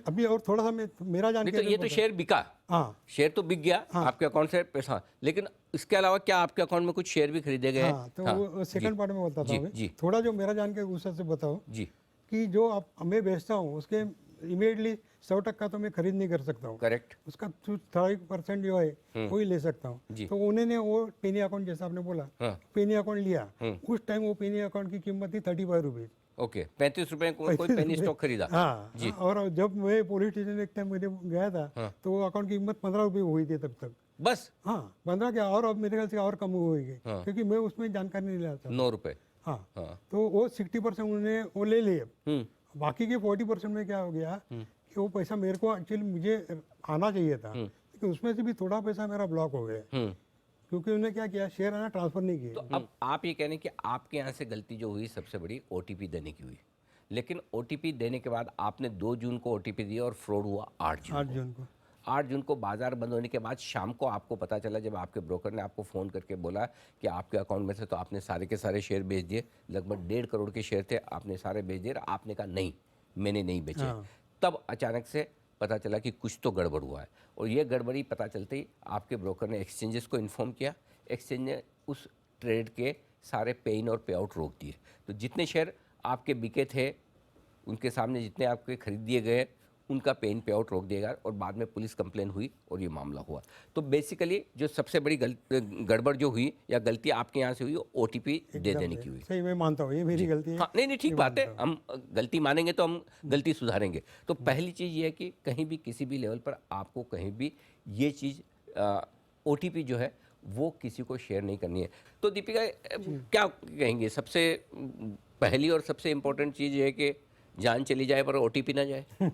अभी और थोड़ा सा मेरा जानकारी, तो ये तो शेयर बिका, हाँ शेयर तो बिक गया, हाँ, आपके अकाउंट से पैसा, लेकिन इसके अलावा क्या आपके अकाउंट में कुछ शेयर भी खरीदे गए? हाँ, तो वो सेकंड पार्ट में बताता हूँ, थोड़ा जो मेरा जानकारी उस से बताओ जी, कि जो मैं बेचता हूँ उसके इमीडिएटली 100% तो मैं खरीद नहीं कर सकता हूँ, करेक्ट, उसका 30% जो है वो ही ले सकता हूँ। तो उन्होंने वो पेनी अकाउंट जैसा आपने बोला, पेनी अकाउंट लिया, उस टाइम वो पेनी अकाउंट की कीमत थी 35 रुपीज। ओके, 35 रुपए कोई पेनी स्टॉक खरीदा। हाँ जी। और जब मैं पुलिस स्टेशन एक टाइम मुझे गया था तो वो अकाउंट की कीमत 15 रुपये हुई थी तब तक, बस। हाँ 15 क्या, और अब मेरे ख्याल से और कम हुई है, क्योंकि मैं उसमें जानकारी नहीं लेता। 9 रुपए। हाँ तो वो 60% उन्होंने वो ले लिए, बाकी के 40% में क्या हो गया कि वो पैसा मेरे को एक्चुअली मुझे आना चाहिए था, लेकिन उसमें से भी थोड़ा पैसा मेरा ब्लॉक हो गया, क्योंकि उन्होंने क्या किया, शेयर आना ट्रांसफर नहीं किया। तो अब आप ये कह रहे हैं कि आपके यहाँ से गलती जो हुई सबसे बड़ी OTP देने की हुई, लेकिन OTP देने के बाद आपने 2 जून को OTP दिया और फ्रॉड हुआ 8 जून को। 8 जून को बाजार बंद होने के बाद शाम को आपको पता चला, जब आपके ब्रोकर ने आपको फ़ोन करके बोला कि आपके अकाउंट में से तो आपने सारे के सारे शेयर बेच दिए, लगभग 1.5 करोड़ के शेयर थे, आपने सारे बेच दिए। आपने कहा नहीं मैंने नहीं बेचे। तब अचानक से पता चला कि कुछ तो गड़बड़ हुआ है, और ये गड़बड़ी पता चलते ही आपके ब्रोकर ने एक्सचेंजेस को इन्फॉर्म किया। एक्सचेंज ने उस ट्रेड के सारे पे इन और पे आउट रोक दिए। तो जितने शेयर आपके बिके थे उनके सामने जितने आपके खरीद दिए गए उनका पे इन पे आउट रोक दिएगा, और बाद में पुलिस कंप्लेन हुई और ये मामला हुआ। तो बेसिकली जो सबसे बड़ी गड़बड़ जो हुई या गलती आपके यहाँ से हुई, OTP दे देने की हुई। सही, मैं मानता हूँ ये मेरी गलती है। हाँ नहीं ठीक बात है, हम गलती मानेंगे तो हम गलती सुधारेंगे। तो पहली चीज़ ये है कि कहीं भी किसी भी लेवल पर आपको कहीं भी ये चीज़ OTP जो है वो किसी को शेयर नहीं करनी है। तो दीपिका क्या कहेंगे, सबसे पहली और सबसे इम्पोर्टेंट चीज़ ये है कि जान चली जाए पर OTP ना जाए।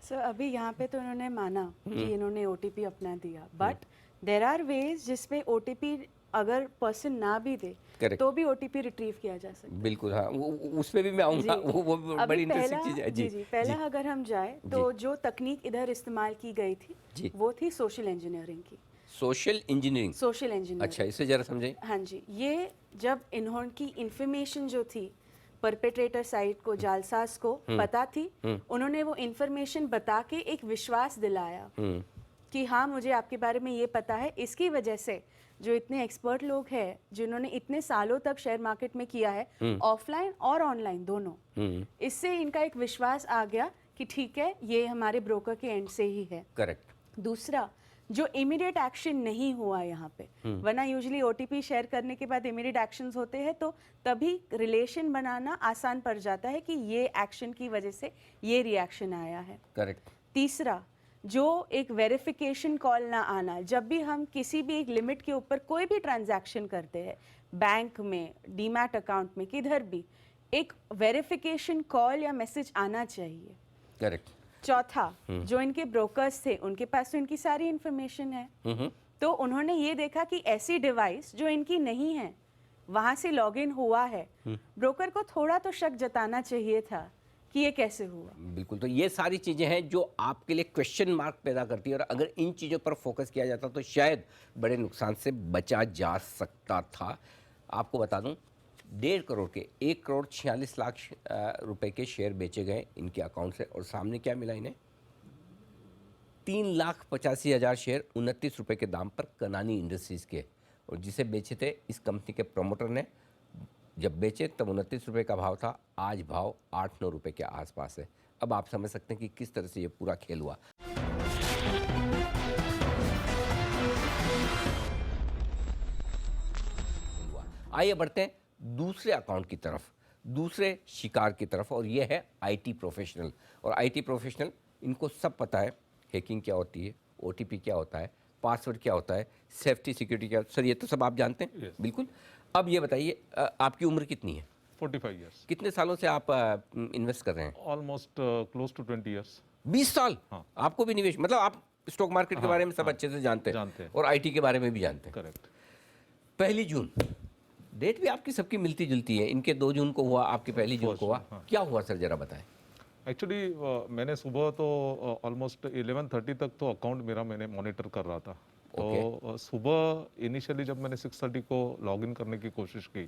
सर अभी यहाँ पे तो इन्होंने माना कि इन्होंने OTP अपना दिया, बट देर आर वेज जिसपे OTP अगर पर्सन ना भी दे Correct. तो भी OTP रिट्रीव किया जा सकता है। बिल्कुल हाँ, उस पे भी मैं आऊँगा, वो बड़ी इंटरेस्टिंग चीज़ है जी। पहला अगर हम जाए तो जो तकनीक इधर इस्तेमाल की गई थी वो थी सोशल इंजीनियरिंग की। सोशल इंजीनियरिंग, अच्छा इसे जरा समझें। हाँ जी, ये जब इन्होंने इंफॉर्मेशन जो थी परपेट्रेटर साइट को, जालसाज को पता थी, उन्होंने वो इंफॉर्मेशन बता के एक विश्वास दिलाया कि हाँ मुझे आपके बारे में ये पता है। इसकी वजह से जो इतने एक्सपर्ट लोग हैं जिन्होंने इतने सालों तक शेयर मार्केट में किया है, ऑफलाइन और ऑनलाइन दोनों, इससे इनका एक विश्वास आ गया कि ठीक है ये हमारे ब्रोकर के एंड से ही है। करेक्ट। दूसरा, जो इमीडिएट एक्शन नहीं हुआ यहाँ पे, वरना यूजुअली OTP शेयर करने के बाद इमीडिएट एक्शंस होते हैं, तो तभी रिलेशन बनाना आसान पड़ जाता है कि ये एक्शन की वजह से ये रिएक्शन आया है। करेक्ट। तीसरा, जो एक वेरिफिकेशन कॉल ना आना, जब भी हम किसी भी एक लिमिट के ऊपर कोई भी ट्रांजैक्शन करते हैं, बैंक में, डीमैट अकाउंट में, किधर भी, एक वेरिफिकेशन कॉल या मैसेज आना चाहिए। करेक्ट। चौथा, जो इनके ब्रोकर्स थे उनके पास तो इनकी सारी इंफॉर्मेशन है, तो उन्होंने ये देखा कि ऐसी डिवाइस जो इनकी नहीं है वहां से लॉगिन हुआ है, ब्रोकर को थोड़ा तो शक जताना चाहिए था कि ये कैसे हुआ। बिल्कुल, तो ये सारी चीज़ें हैं जो आपके लिए क्वेश्चन मार्क पैदा करती है, और अगर इन चीज़ों पर फोकस किया जाता तो शायद बड़े नुकसान से बचा जा सकता था। आपको बता दूं, 1.5 करोड़ के 1 करोड़ 46 लाख रुपए के शेयर बेचे गए इनके अकाउंट से, और सामने क्या मिला इन्हें? 3,85,000 शेयर 29 रुपये के दाम पर कनानी इंडस्ट्रीज़ के, और जिसे बेचे थे इस कंपनी के प्रमोटर ने। जब बेचे तब 29 रुपये का भाव था, आज भाव 8-9 रुपये के आसपास है। अब आप समझ सकते हैं कि किस तरह से ये पूरा खेल हुआ। आइए बढ़ते हैं दूसरे अकाउंट की तरफ, दूसरे शिकार की तरफ, और ये है आईटी प्रोफेशनल। और आईटी प्रोफेशनल, इनको सब पता है हैकिंग क्या होती है, ओटीपी क्या होता है, पासवर्ड क्या होता है, सेफ्टी सिक्योरिटी क्या, सर ये तो सब आप जानते हैं। Yes. बिल्कुल। अब ये बताइए, आपकी उम्र कितनी है? 45 years. कितने सालों से आप इन्वेस्ट कर रहे हैं? Almost close to 20 years. 20 साल? हाँ। आपको भी निवेश, मतलब आप स्टॉक मार्केट के बारे में सब अच्छे से जानते हैं और आईटी के बारे में भी जानते हैं। करेक्ट। 1 जून डेट भी आपकी सबकी मिलती जुलती है। इनके 2 जून को हुआ, आपके 1 जून को हुआ। क्या हुआ सर, जरा बताएं। एक्चुअली मैंने सुबह तो ऑलमोस्ट 11:30 तक तो अकाउंट मेरा मैंने मॉनिटर कर रहा था। तो सुबह इनिशियली जब मैंने 6:30 को लॉगिन करने की कोशिश की,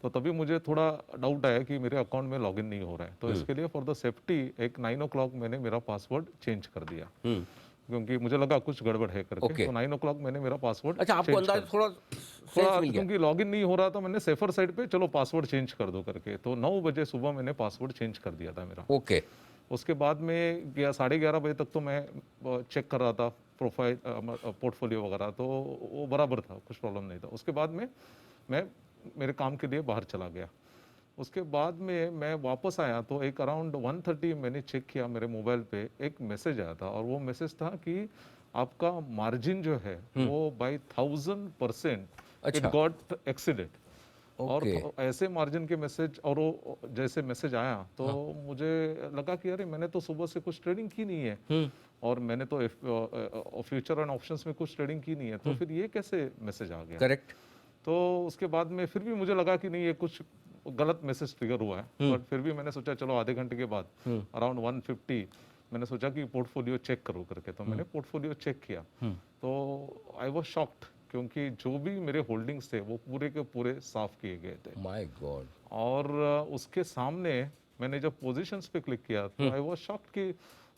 तो तभी मुझे थोड़ा डाउट आया कि मेरे अकाउंट में लॉगिन नहीं हो रहा है। तो इसके लिए फॉर द सेफ्टी एक 9 o'clock मैंने मेरा पासवर्ड चेंज कर दिया, क्योंकि मुझे लगा कुछ गड़बड़ है करके। तो 9 o'clock मैंने मेरा पासवर्ड, अच्छा, आपको अंदाजा थोड़ा क्योंकि लॉगिन नहीं हो रहा था, मैंने सेफर साइड पे चलो पासवर्ड चेंज कर दो करके, तो 9 बजे सुबह मैंने पासवर्ड चेंज कर दिया था मेरा। ओके। उसके बाद में 11:30 बजे तक तो मैं चेक कर रहा था प्रोफाइल, पोर्टफोलियो वगैरह, तो वो बराबर था, कुछ प्रॉब्लम नहीं था। उसके बाद में मैं मेरे काम के लिए बाहर चला गया। उसके बाद में मैं वापस आया तो एक अराउंड 1:30 मैंने चेक किया, मेरे मोबाइल पे एक मैसेज आया था, और वो मैसेज था कि आपका मार्जिन जो है वो बाय 1000% इट गॉट एक्सीडेड। और तो ऐसे मार्जिन के मैसेज, और वो जैसे मैसेज आया तो मुझे लगा कि अरे मैंने तो सुबह से कुछ ट्रेडिंग की नहीं है, और मैंने तो फ्यूचर एंड ऑप्शंस में कुछ ट्रेडिंग की नहीं है, तो फिर ये कैसे मैसेज आ गया? करेक्ट। तो उसके बाद में फिर भी मुझे लगा कि नहीं, ये कुछ गलत मैसेज ट्रिगर हुआ है, बट फिर भी मैंने सोचा चलो आधे घंटे के बाद अराउंड 1:50 मैंने सोचा कि पोर्टफोलियो चेक करो करके। तो मैंने पोर्टफोलियो चेक किया, तो आई वाज शॉक्ड, क्योंकि जो भी मेरे होल्डिंग्स थे वो पूरे के पूरे साफ किए गए थे। My God. और उसके सामने मैंने जब पोजीशंस पे क्लिक किया तो आई वाज शॉक्ड कि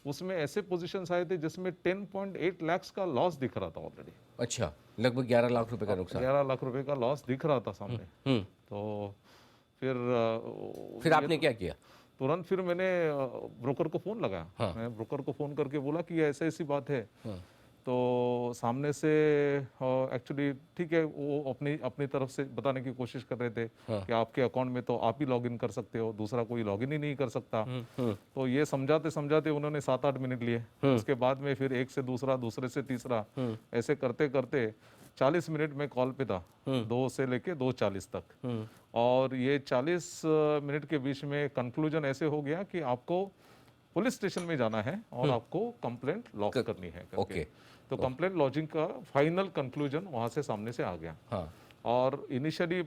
उसमें ऐसे पोजीशंस आए थे जिसमें 10.8 लाख का लॉस दिख रहा था ऑलरेडी। अच्छा, लगभग 11 लाख रुपए का नुकसान। 11 लाख रुपए का लॉस दिख रहा था सामने। तो फिर आपने क्या किया? तुरंत फिर मैंने ब्रोकर को फोन लगाया। मैं ब्रोकर को फोन करके बोला कि ऐसा ऐसी बात है। तो सामने से एक्चुअली ठीक है, वो अपनी तरफ से बताने की कोशिश कर रहे थे कि आपके अकाउंट में तो आप ही लॉगिन कर सकते हो, दूसरा कोई लॉगिन ही नहीं कर सकता। तो ये समझाते समझाते उन्होंने 7-8 मिनट लिए। उसके बाद में फिर एक से दूसरा, दूसरे से तीसरा, ऐसे करते करते 40 मिनट में कॉल पे था, 2 से लेके 2:40 तक। और ये 40 मिनट के बीच में कंक्लूजन ऐसे हो गया कि आपको पुलिस स्टेशन में जाना है और आपको कंप्लेंट लॉन्च करनी है करके। तो कंप्लेंट लॉन्चिंग का फाइनल कंक्लूजन वहां से सामने से आ गया। और इनिशियली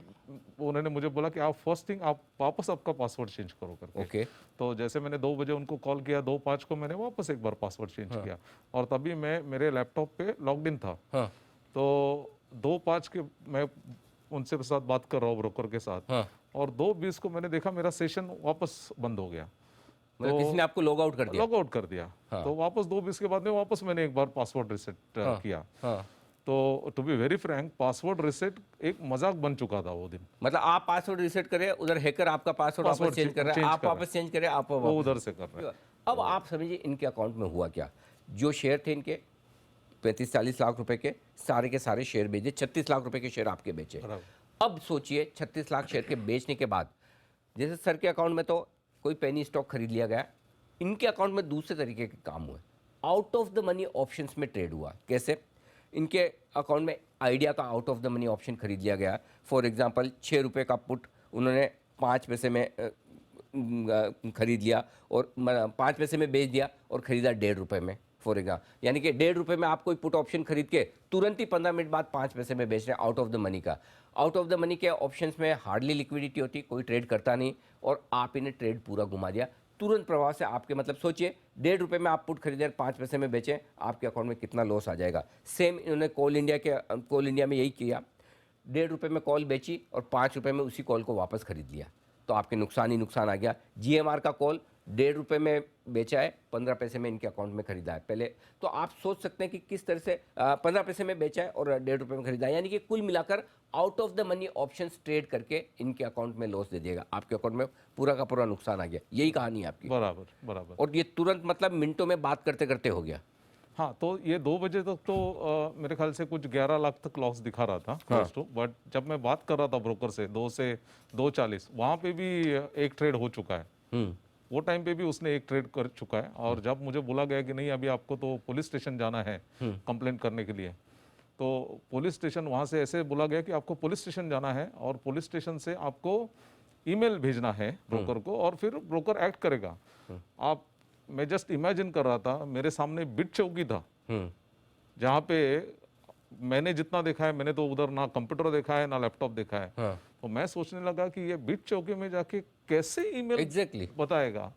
उन्होंने मुझे बोला कि आप फर्स्ट थिंग आप वापस आपका पासवर्ड चेंज करो करके। तो जैसे मैंने 2 बजे उनको कॉल किया, 2:05 को मैंने वापस एक बार पासवर्ड चेंज किया, और तभी मैं मेरे लैपटॉप पे लॉग्ड इन था। तो 2:05 के मैं उनसे साथ बात कर रहा हूँ ब्रोकर के साथ, और 2:20 को मैंने देखा मेरा सेशन वापस बंद हो गया। तो किसी ने आपको लॉग आउट कर दिया? लॉग आउट कर दिया। तो वापस 2:20 के बाद में वापस मैंने एक बार पासवर्ड रिसेट किया। तो to be very frank, password reset एक मजाक बन चुका था वो दिन। मतलब आप पासवर्ड रिसेट करें, उधर हैकर आपका पासवर्ड वापस चेंज कर रहा है, आप वापस चेंज करें, आप वो उधर से कर रहे हैं। अब आप समझिए इनके अकाउंट में हुआ क्या। जो शेयर थे इनके 35-40 लाख रुपए के, सारे के सारे शेयर बेचे, 36 लाख रुपए के शेयर आपके बेचे। अब सोचिए 36 लाख शेयर के बेचने के बाद, जैसे सर के अकाउंट में तो कोई पेनी स्टॉक खरीद लिया गया, इनके अकाउंट में दूसरे तरीके के काम हुए। Out of the money options में ट्रेड हुआ। कैसे? इनके अकाउंट में आइडिया का out of the money option खरीद लिया गया। फॉर एग्जांपल 6 रुपये का पुट उन्होंने 5 पैसे में खरीद लिया और 5 पैसे में बेच दिया और ख़रीदा 1.5 रुपये में, फॉर एग्जाम्पल। यानी कि 1.5 रुपये में आप कोई पुट ऑप्शन खरीद के तुरंत ही 15 मिनट बाद 5 पैसे में बेच रहे हैं, आउट ऑफ द मनी का। आउट ऑफ द मनी के ऑप्शंस में हार्डली लिक्विडिटी होती, कोई ट्रेड करता नहीं, और आप इन्हें ट्रेड पूरा घुमा दिया तुरंत प्रभाव से। आपके मतलब सोचिए 1.5 रुपये में आप पुट खरीदे 5 पैसे में बेचें, आपके अकाउंट में कितना लॉस आ जाएगा। सेम इन्होंने कोल इंडिया में यही किया। 1.5 रुपये में कॉल बेची और 5 रुपये में उसी कॉल को वापस खरीद लिया, तो आपके नुकसान ही नुकसान आ गया। GMR का कॉल 1.5 रुपये में बेचा है, 15 पैसे में इनके अकाउंट में खरीदा है पहले। तो आप सोच सकते हैं कि किस तरह से 15 पैसे में बेचा है और 1.5 रुपये में खरीदा है, यानी कि कुल मिलाकर out of the money options trade करके इनके अकाउंट में लॉस दे देगा, आपके अकाउंट में पूरा का पूरा नुकसान आ गया। यही कहानी है आपकी। बराबर बराबर। और ये तुरंत मतलब मिनटों में बात करते करते हो गया। हाँ, तो ये 2 बजे तक तो मेरे ख्याल से कुछ 11 लाख तक लॉस दिखा रहा था क्लोज टू। बट जब मैं बात कर रहा था ब्रोकर से 2:40 वहाँ पे भी एक ट्रेड हो चुका है। वो टाइम पे भी उसने एक ट्रेड कर चुका है। और जब मुझे बोला गया कि नहीं अभी आपको तो पुलिस स्टेशन जाना है कंप्लेंट करने के लिए, तो पुलिस स्टेशन वहाँ से ऐसे बोला गया कि आपको पुलिस स्टेशन जाना है और पुलिस स्टेशन से आपको ईमेल भेजना है ब्रोकर को और फिर ब्रोकर एक्ट करेगा। आप मैं जस्ट इमेजिन कर रहा था, मेरे सामने बिट चौकी था जहाँ पे मैंने जितना देखा है, मैंने तो उधर ना कंप्यूटर देखा है ना लैपटॉप देखा है। तो मैं सोचने लगा कि ये बिट चौकी में जाके कैसे ईमेल बताएगा।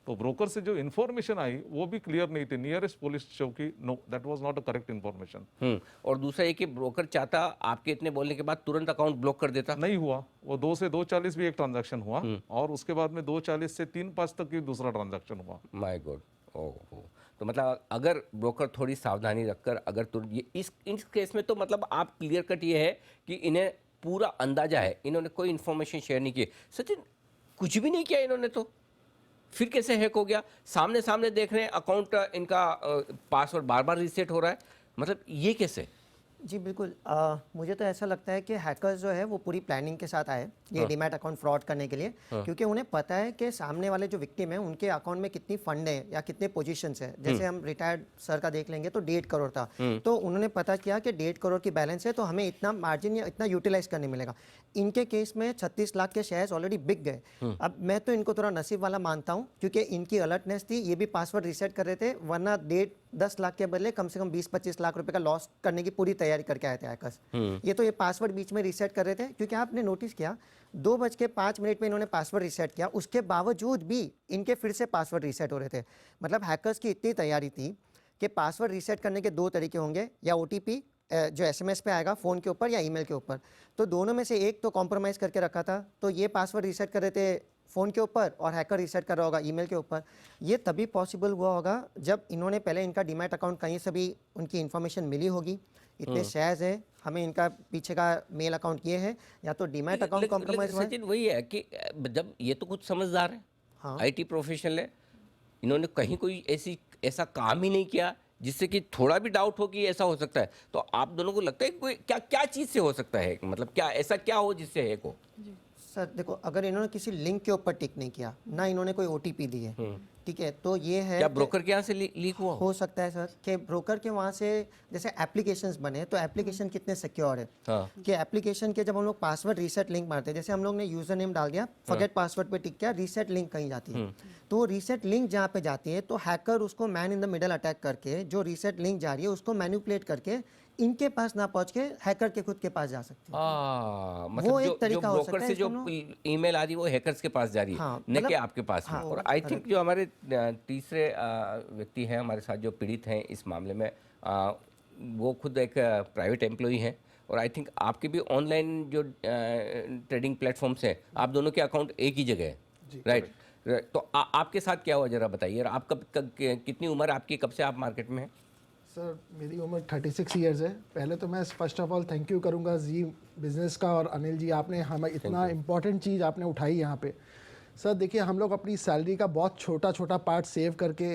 तो ब्रोकर से जो इन्फॉर्मेशन आई वो भी क्लियर नहीं थी। नियरेस्ट पुलिस चौकी, know that was not a correct information. और दूसरा ये कि ब्रोकर चाहता आपके इतने बोलने के बाद तुरंत अकाउंट ब्लॉक कर देता। नहीं हुआ। वो 2 से 2:40 भी एक ट्रांजैक्शन हुआ और उसके बाद में 2:40 से 3:05 तक भी दूसरा ट्रांजैक्शन हुआ। My God. ओह, तो मतलब अगर ब्रोकर थोड़ी सावधानी रखकर अगर ये इस केस में तो मतलब आप क्लियर कट ये है कि इन्हें पूरा अंदाजा है, इन्होंने कोई इन्फॉर्मेशन शेयर नहीं की। सचिन, कुछ भी नहीं किया इन्होंने, तो फिर कैसे हैक हो गया? सामने सामने देख रहे हैं अकाउंट, इनका पासवर्ड बार बार रीसेट हो रहा है, मतलब ये कैसे? जी बिल्कुल, मुझे तो ऐसा लगता है कि हैकर्स जो है वो पूरी प्लानिंग के साथ आए ये डीमैट अकाउंट फ्रॉड करने के लिए। क्योंकि उन्हें पता है कि सामने वाले जो विक्टिम है उनके अकाउंट में कितनी फंड है या कितने पोजीशंस है। जैसे हम रिटायर्ड सर का देख लेंगे तो 1.5 करोड़ था, तो उन्होंने पता किया कि 1.5 करोड़ की बैलेंस है, तो हमें इतना मार्जिन या इतना यूटिलाइज करने मिलेगा। इनके केस में 36 लाख के शेयर्स ऑलरेडी बिक गए। अब मैं तो इनको थोड़ा नसीब वाला मानता हूँ क्योंकि इनकी अलर्टनेस थी, ये भी पासवर्ड रीसेट कर रहे थे, वरना 10 लाख के बदले कम से कम 20-25 लाख रुपए का लॉस करने की पूरी तैयारी करके आए थे हैकर्स। ये तो ये पासवर्ड बीच में रीसेट कर रहे थे क्योंकि आपने नोटिस किया 2:05 में इन्होंने पासवर्ड रीसेट किया, उसके बावजूद भी इनके फिर से पासवर्ड रीसेट हो रहे थे। मतलब हैकर्स की इतनी तैयारी थी कि पासवर्ड रीसेट करने के 2 तरीके होंगे, या OTP जो SMS पे आएगा फ़ोन के ऊपर या ईमेल के ऊपर, तो दोनों में से एक तो कॉम्प्रोमाइज़ करके रखा था। तो ये पासवर्ड रीसेट कर रहे थे फ़ोन के ऊपर और हैकर रीसेट कर रहा होगा ईमेल के ऊपर। ये तभी पॉसिबल हुआ होगा जब इन्होंने पहले इनका डीमैट अकाउंट कहीं से भी उनकी इन्फॉर्मेशन मिली होगी, इतने शेयर्स है, हमें इनका पीछे का मेल अकाउंट ये है, या तो डीमैट अकाउंट कॉम्प्रोमाइज हुआ है। सचिन वही है कि जब ये तो कुछ समझदार है, हाँ, IT प्रोफेशनल है, इन्होंने कहीं कोई ऐसा काम ही नहीं किया जिससे कि थोड़ा भी डाउट हो कि ऐसा हो सकता है। तो आप दोनों को लगता है कोई क्या चीज़ से हो सकता है, मतलब ऐसा क्या हो जिससे हैक हो? सर देखो, अगर इन्होंने किसी लिंक के ऊपर टिक नहीं किया, ना इन्होंने कोई OTP दी है, ठीक है, तो ये है क्या ब्रोकर के यहाँ से लीक हुआ हो सकता है सर कि ब्रोकर के वहाँ से जैसे एप्लीकेशंस बने, तो एप्लीकेशन कितने सिक्योर है। हाँ। कि एप्लीकेशन के जब हम लोग पासवर्ड रीसेट लिंक मारते हैं, जैसे हम लोग ने यूजर नेम डाल दिया, फॉरगेट पासवर्ड पे टिक किया, रीसेट लिंक कहीं जाती है, तो रीसेट लिंक जहाँ पे जाती है तो हैकर उसको man in the middle attack करके जो रीसेट लिंक जा रही है उसको मैनिपुलेट करके इनके पास ना पहुंच के हैकर के खुद के पास जा सकती है। मतलब वो एक तरीका हो सकता ब्रोकर है से जो ईमेल आ रही है वो हैकर्स के पास जा रही है, हाँ, न कि आपके पास में। और आई थिंक जो हमारे तीसरे व्यक्ति हैं हमारे साथ जो पीड़ित हैं इस मामले में, वो खुद एक प्राइवेट एम्प्लॉई हैं, और आई थिंक आपके भी ऑनलाइन जो ट्रेडिंग प्लेटफॉर्म्स हैं, आप दोनों के अकाउंट एक ही जगह है, राइट? तो आपके साथ क्या हुआ जरा बताइए। और आप कितनी उम्र आपकी, कब से आप मार्केट में हैं? सर मेरी उम्र 36 ईयर्स है। पहले तो मैं first of all thank you करूँगा जी बिज़नेस का, और अनिल जी आपने हमें इतना इम्पॉर्टेंट चीज़ आपने उठाई यहाँ पे। सर देखिए, हम लोग अपनी सैलरी का बहुत छोटा छोटा पार्ट सेव करके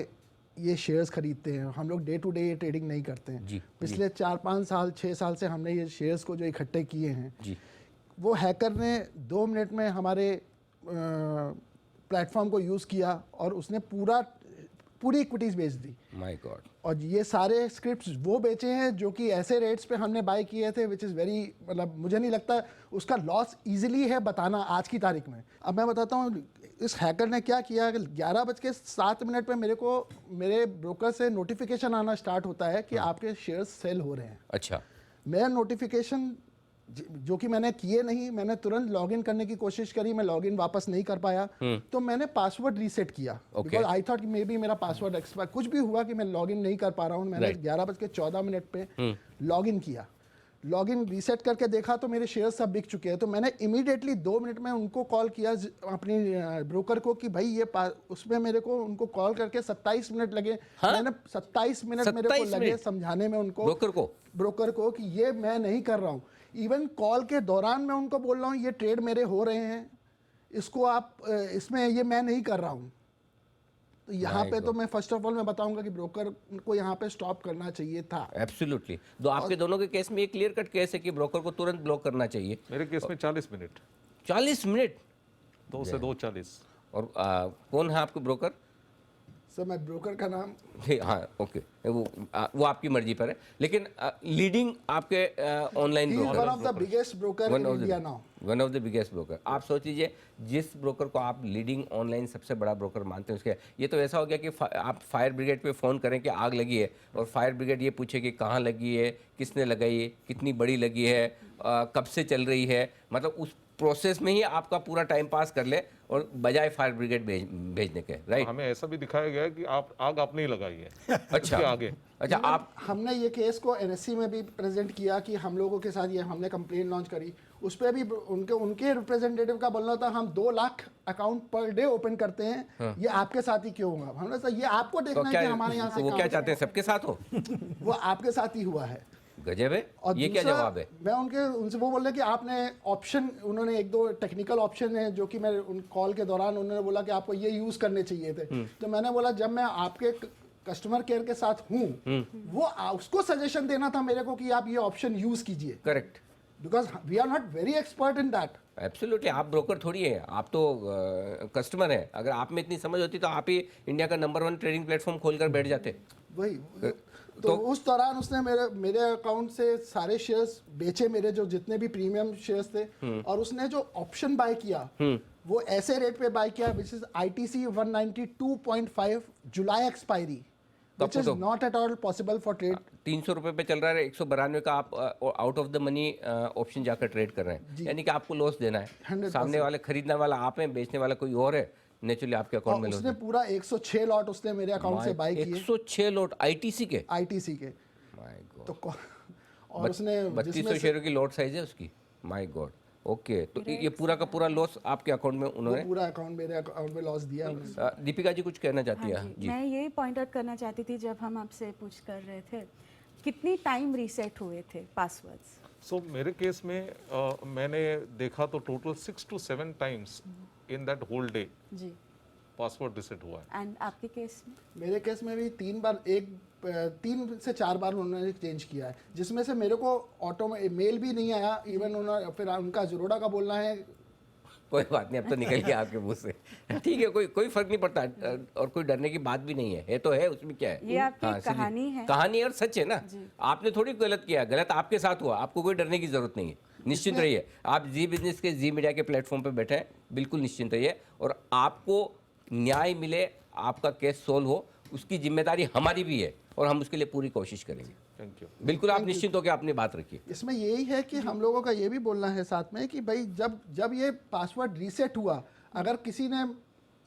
ये शेयर्स खरीदते हैं। हम लोग डे टू डे ये ट्रेडिंग नहीं करते हैं। पिछले 4-5 साल 6 साल से हमने ये शेयर्स को जो इकट्ठे किए हैं, वो हैकर ने 2 मिनट में हमारे प्लेटफॉर्म को यूज़ किया और उसने पूरी इक्विटीज बेच दी। My God. और ये सारे स्क्रिप्ट्स वो बेचे हैं जो कि ऐसे रेट्स पे हमने बाय किए थे, विच इज़ वेरी, मतलब मुझे नहीं लगता उसका लॉस इजीली है बताना आज की तारीख में। अब मैं बताता हूँ इस हैकर ने क्या किया कि 11:07 पे मेरे ब्रोकर से नोटिफिकेशन आना स्टार्ट होता है कि आपके शेयर्स सेल हो रहे हैं। अच्छा। मेरा नोटिफिकेशन जो कि मैंने किए नहीं, मैंने तुरंत लॉगिन करने की कोशिश करी, मैं लॉगिन वापस नहीं कर पाया, तो मैंने पासवर्ड रीसेट किया बिकॉज आई थॉट कि मे बी मेरा पासवर्ड एक्सपायर, कुछ भी हुआ कि मैं लॉगिन नहीं कर पा रहा हूँ। मैंने 11:14 पे लॉगिन किया, लॉगिन रीसेट करके देखा तो मेरे शेयर सब बिक चुके हैं। तो मैंने इमीडिएटली 2 मिनट में उनको कॉल किया अपनी ब्रोकर को कि भाई ये उसमें मेरे को उनको कॉल करके 27 मिनट लगे। हाँ? मैंने 27 मिनट मेरे को लगे समझाने में उनको, ब्रोकर को कि ये मैं नहीं कर रहा हूँ। इवन कॉल के दौरान मैं उनको बोल रहा हूँ ये ट्रेड मेरे हो रहे हैं, इसको आप इसमें ये मैं नहीं कर रहा हूँ। तो यहाँ पे तो मैं फर्स्ट ऑफ ऑल मैं बताऊंगा कि ब्रोकर को यहाँ पे स्टॉप करना चाहिए था। एब्सोल्युटली। तो आपके दोनों के केस में ये क्लियर कट केस है कि ब्रोकर को तुरंत ब्लॉक करना चाहिए। मेरे केस में 40 मिनट। 40 मिनट? 2 से 2:40। और कौन है आपके ब्रोकर? सर मैं ब्रोकर का नाम, हाँ ओके, वो आपकी मर्जी पर है, लेकिन लीडिंग आपके online broker, one of the biggest broker in India now, one of the biggest broker. आप सोच लीजिए जिस ब्रोकर को आप लीडिंग ऑनलाइन सबसे बड़ा ब्रोकर मानते हैं, उसके ये तो ऐसा हो गया कि आप फायर ब्रिगेड पे फ़ोन करें कि आग लगी है और फायर ब्रिगेड ये पूछे कि कहाँ लगी है, किसने लगाई है, कितनी बड़ी लगी है, कब से चल रही है, मतलब उस प्रोसेस में ही आपका पूरा टाइम पास कर ले और बजाय फायर ब्रिगेड भेजने के। राइट। हमें ऐसा भी दिखाया गया है कि आग आपने ही लगाई है। अच्छा आगे। अच्छा। आप हमने ये केस को एनएससी में भी प्रेजेंट किया कि हम लोगों के साथ ये हमने कंप्लेन लॉन्च करी, उस पर भी उनके रिप्रेजेंटेटिव का बोलना था हम 2 lakh account per day open करते हैं। हाँ। ये आपके साथ ही क्यों होगा? हमने कहा ये आपको देखना है कि हमारे यहाँ से वो क्या चाहते हैं सबके साथ हो? वो आपके साथ ही हुआ है। गजब है। और ये क्या जवाब है? मैं उनसे वो बोल रहे कि आपने ऑप्शन, उन्होंने 1-2 टेक्निकल ऑप्शन है जो कि मैं उन कॉल के दौरान उन्होंने बोला कि आपको ये यूज करने चाहिए थे। तो मैंने बोला जब मैं आपके कस्टमर केयर के साथ हूँ, वो उसको सजेशन देना था मेरे को कि आप ये ऑप्शन यूज कीजिए। Correct. Because we are not very expert in that. Absolutely. आप ब्रोकर थोड़ी है, आप तो कस्टमर है। अगर आप में इतनी समझ होती तो आप ही इंडिया का नंबर 1 ट्रेडिंग प्लेटफॉर्म खोलकर बैठ जाते। वही तो उस दौरान उसने मेरे अकाउंट से सारे शेयर्स बेचे, मेरे जो जितने भी प्रीमियम शेयर्स थे, और उसने जो ऑप्शन बाय किया वो ऐसे रेट पे बाय किया which is ITC 192.5 July expiry, which is not at all possible for trade. 300 रुपए पे चल रहा है, 192 का आप out of the money option जाकर ट्रेड कर रहे हैं, यानी कि आपको लॉस देना है। सामने वाले खरीदने वाला आप हैं, बेचने वाला कोई और है, नेचुरली आपके अकाउंट में उसने पूरा 106 लॉट उसने मेरे अकाउंट से बाय किए। 106 लॉट ITC के? ITC के। My God. तो और उसने 3200 शेयरों की लॉट साइज है उसकी। My God. ओके। तो ये पूरा का पूरा लॉस आपके अकाउंट में उन्होंने, पूरा अकाउंट मेरे अकाउंट में लॉस दिया। दीपिका जी कुछ कहना चाहती है? जी, मैं यही पॉइंट आउट करना चाहती थी जब हम आपसे पूछ कर रहे थे कितनी टाइम रीसेट हुए थे पासवर्ड्स। सो मेरे केस में मैंने देखा तो total 6 to 7 times in that whole day जी पासवर्ड रीसेट हुआ है। एंड आपके केस में? मेरे केस में भी 3 से 4 बार उन्होंने चेंज किया है, जिसमें से मेरे को ऑटो में मेल भी नहीं आया। इवन उन्होंने फिर उनका ज़रोड़ा का बोलना है कोई बात नहीं, अब तो निकल गया आपके मुंह से। ठीक है, कोई फर्क नहीं पड़ता और कोई डरने की बात भी नहीं है तो है, उसमें क्या है। ये आपकी कहानी है, कहानी और सच है ना। आपने थोड़ी गलत किया, गलत आपके साथ हुआ, आपको कोई डरने की जरूरत नहीं है। निश्चिंत रहिए, आप जी बिजनेस के जी मीडिया के प्लेटफॉर्म पे बैठे हैं, बिल्कुल निश्चिंत रहिए और आपको न्याय मिले, आपका केस सोल्व हो, उसकी जिम्मेदारी हमारी भी है और हम उसके लिए पूरी कोशिश करेंगे। Thank you. बिल्कुल आप निश्चिंत होकर अपनी बात रखिए। इसमें यही है कि हम लोगों का ये भी बोलना है साथ में कि भाई जब ये पासवर्ड रीसेट हुआ, अगर किसी ने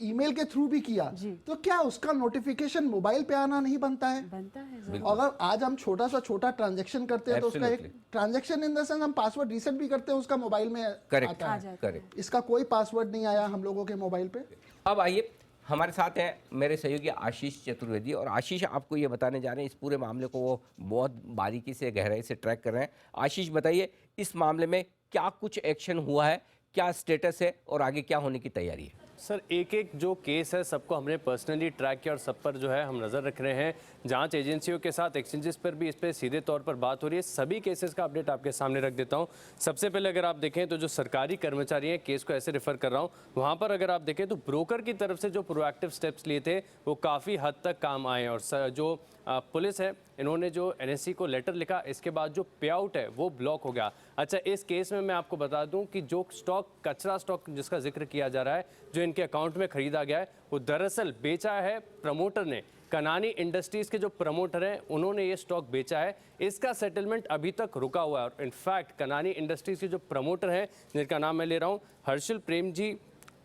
ईमेल के थ्रू भी किया तो क्या उसका नोटिफिकेशन मोबाइल पे आना नहीं बनता है? बनता है। अगर आज हम छोटा ट्रांजैक्शन करते हैं तो उसका एक ट्रांजैक्शन इन द सेंस हम पासवर्ड रीसेट भी करते हैं, उसका मोबाइल में आता है। करेक्ट। इसका कोई पासवर्ड नहीं आया हम लोगों के मोबाइल पे। अब आइए, हमारे साथ हैं मेरे सहयोगी आशीष चतुर्वेदी, और आशीष आपको ये बताने जा रहे हैं, इस पूरे मामले को वो बहुत बारीकी से गहराई से ट्रैक कर रहे हैं। आशीष बताइए, इस मामले में क्या कुछ एक्शन हुआ है, क्या स्टेटस है और आगे क्या होने की तैयारी है? सर एक एक जो केस है सबको हमने पर्सनली ट्रैक किया और सब पर जो है हम नज़र रख रहे हैं। जांच एजेंसियों के साथ एक्सचेंजेस पर भी इस पर सीधे तौर पर बात हो रही है। सभी केसेस का अपडेट आपके सामने रख देता हूं। सबसे पहले अगर आप देखें तो जो सरकारी कर्मचारी हैं, केस को ऐसे रेफर कर रहा हूं, वहां पर अगर आप देखें तो ब्रोकर की तरफ से जो प्रोएक्टिव स्टेप्स लिए थे वो काफ़ी हद तक काम आए। और जो पुलिस है, इन्होंने जो एनएससी को लेटर लिखा, इसके बाद जो पे आउट है वो ब्लॉक हो गया। अच्छा, इस केस में मैं आपको बता दूं कि जो स्टॉक, कचरा स्टॉक जिसका जिक्र किया जा रहा है, जो इनके अकाउंट में खरीदा गया है, वो दरअसल बेचा है प्रमोटर ने। कनानी इंडस्ट्रीज़ के जो प्रमोटर हैं उन्होंने ये स्टॉक बेचा है। इसका सेटलमेंट अभी तक रुका हुआ है। और इनफैक्ट कनानी इंडस्ट्रीज़ के जो प्रमोटर हैं, जिनका नाम मैं ले रहा हूँ, हर्षिल प्रेम जी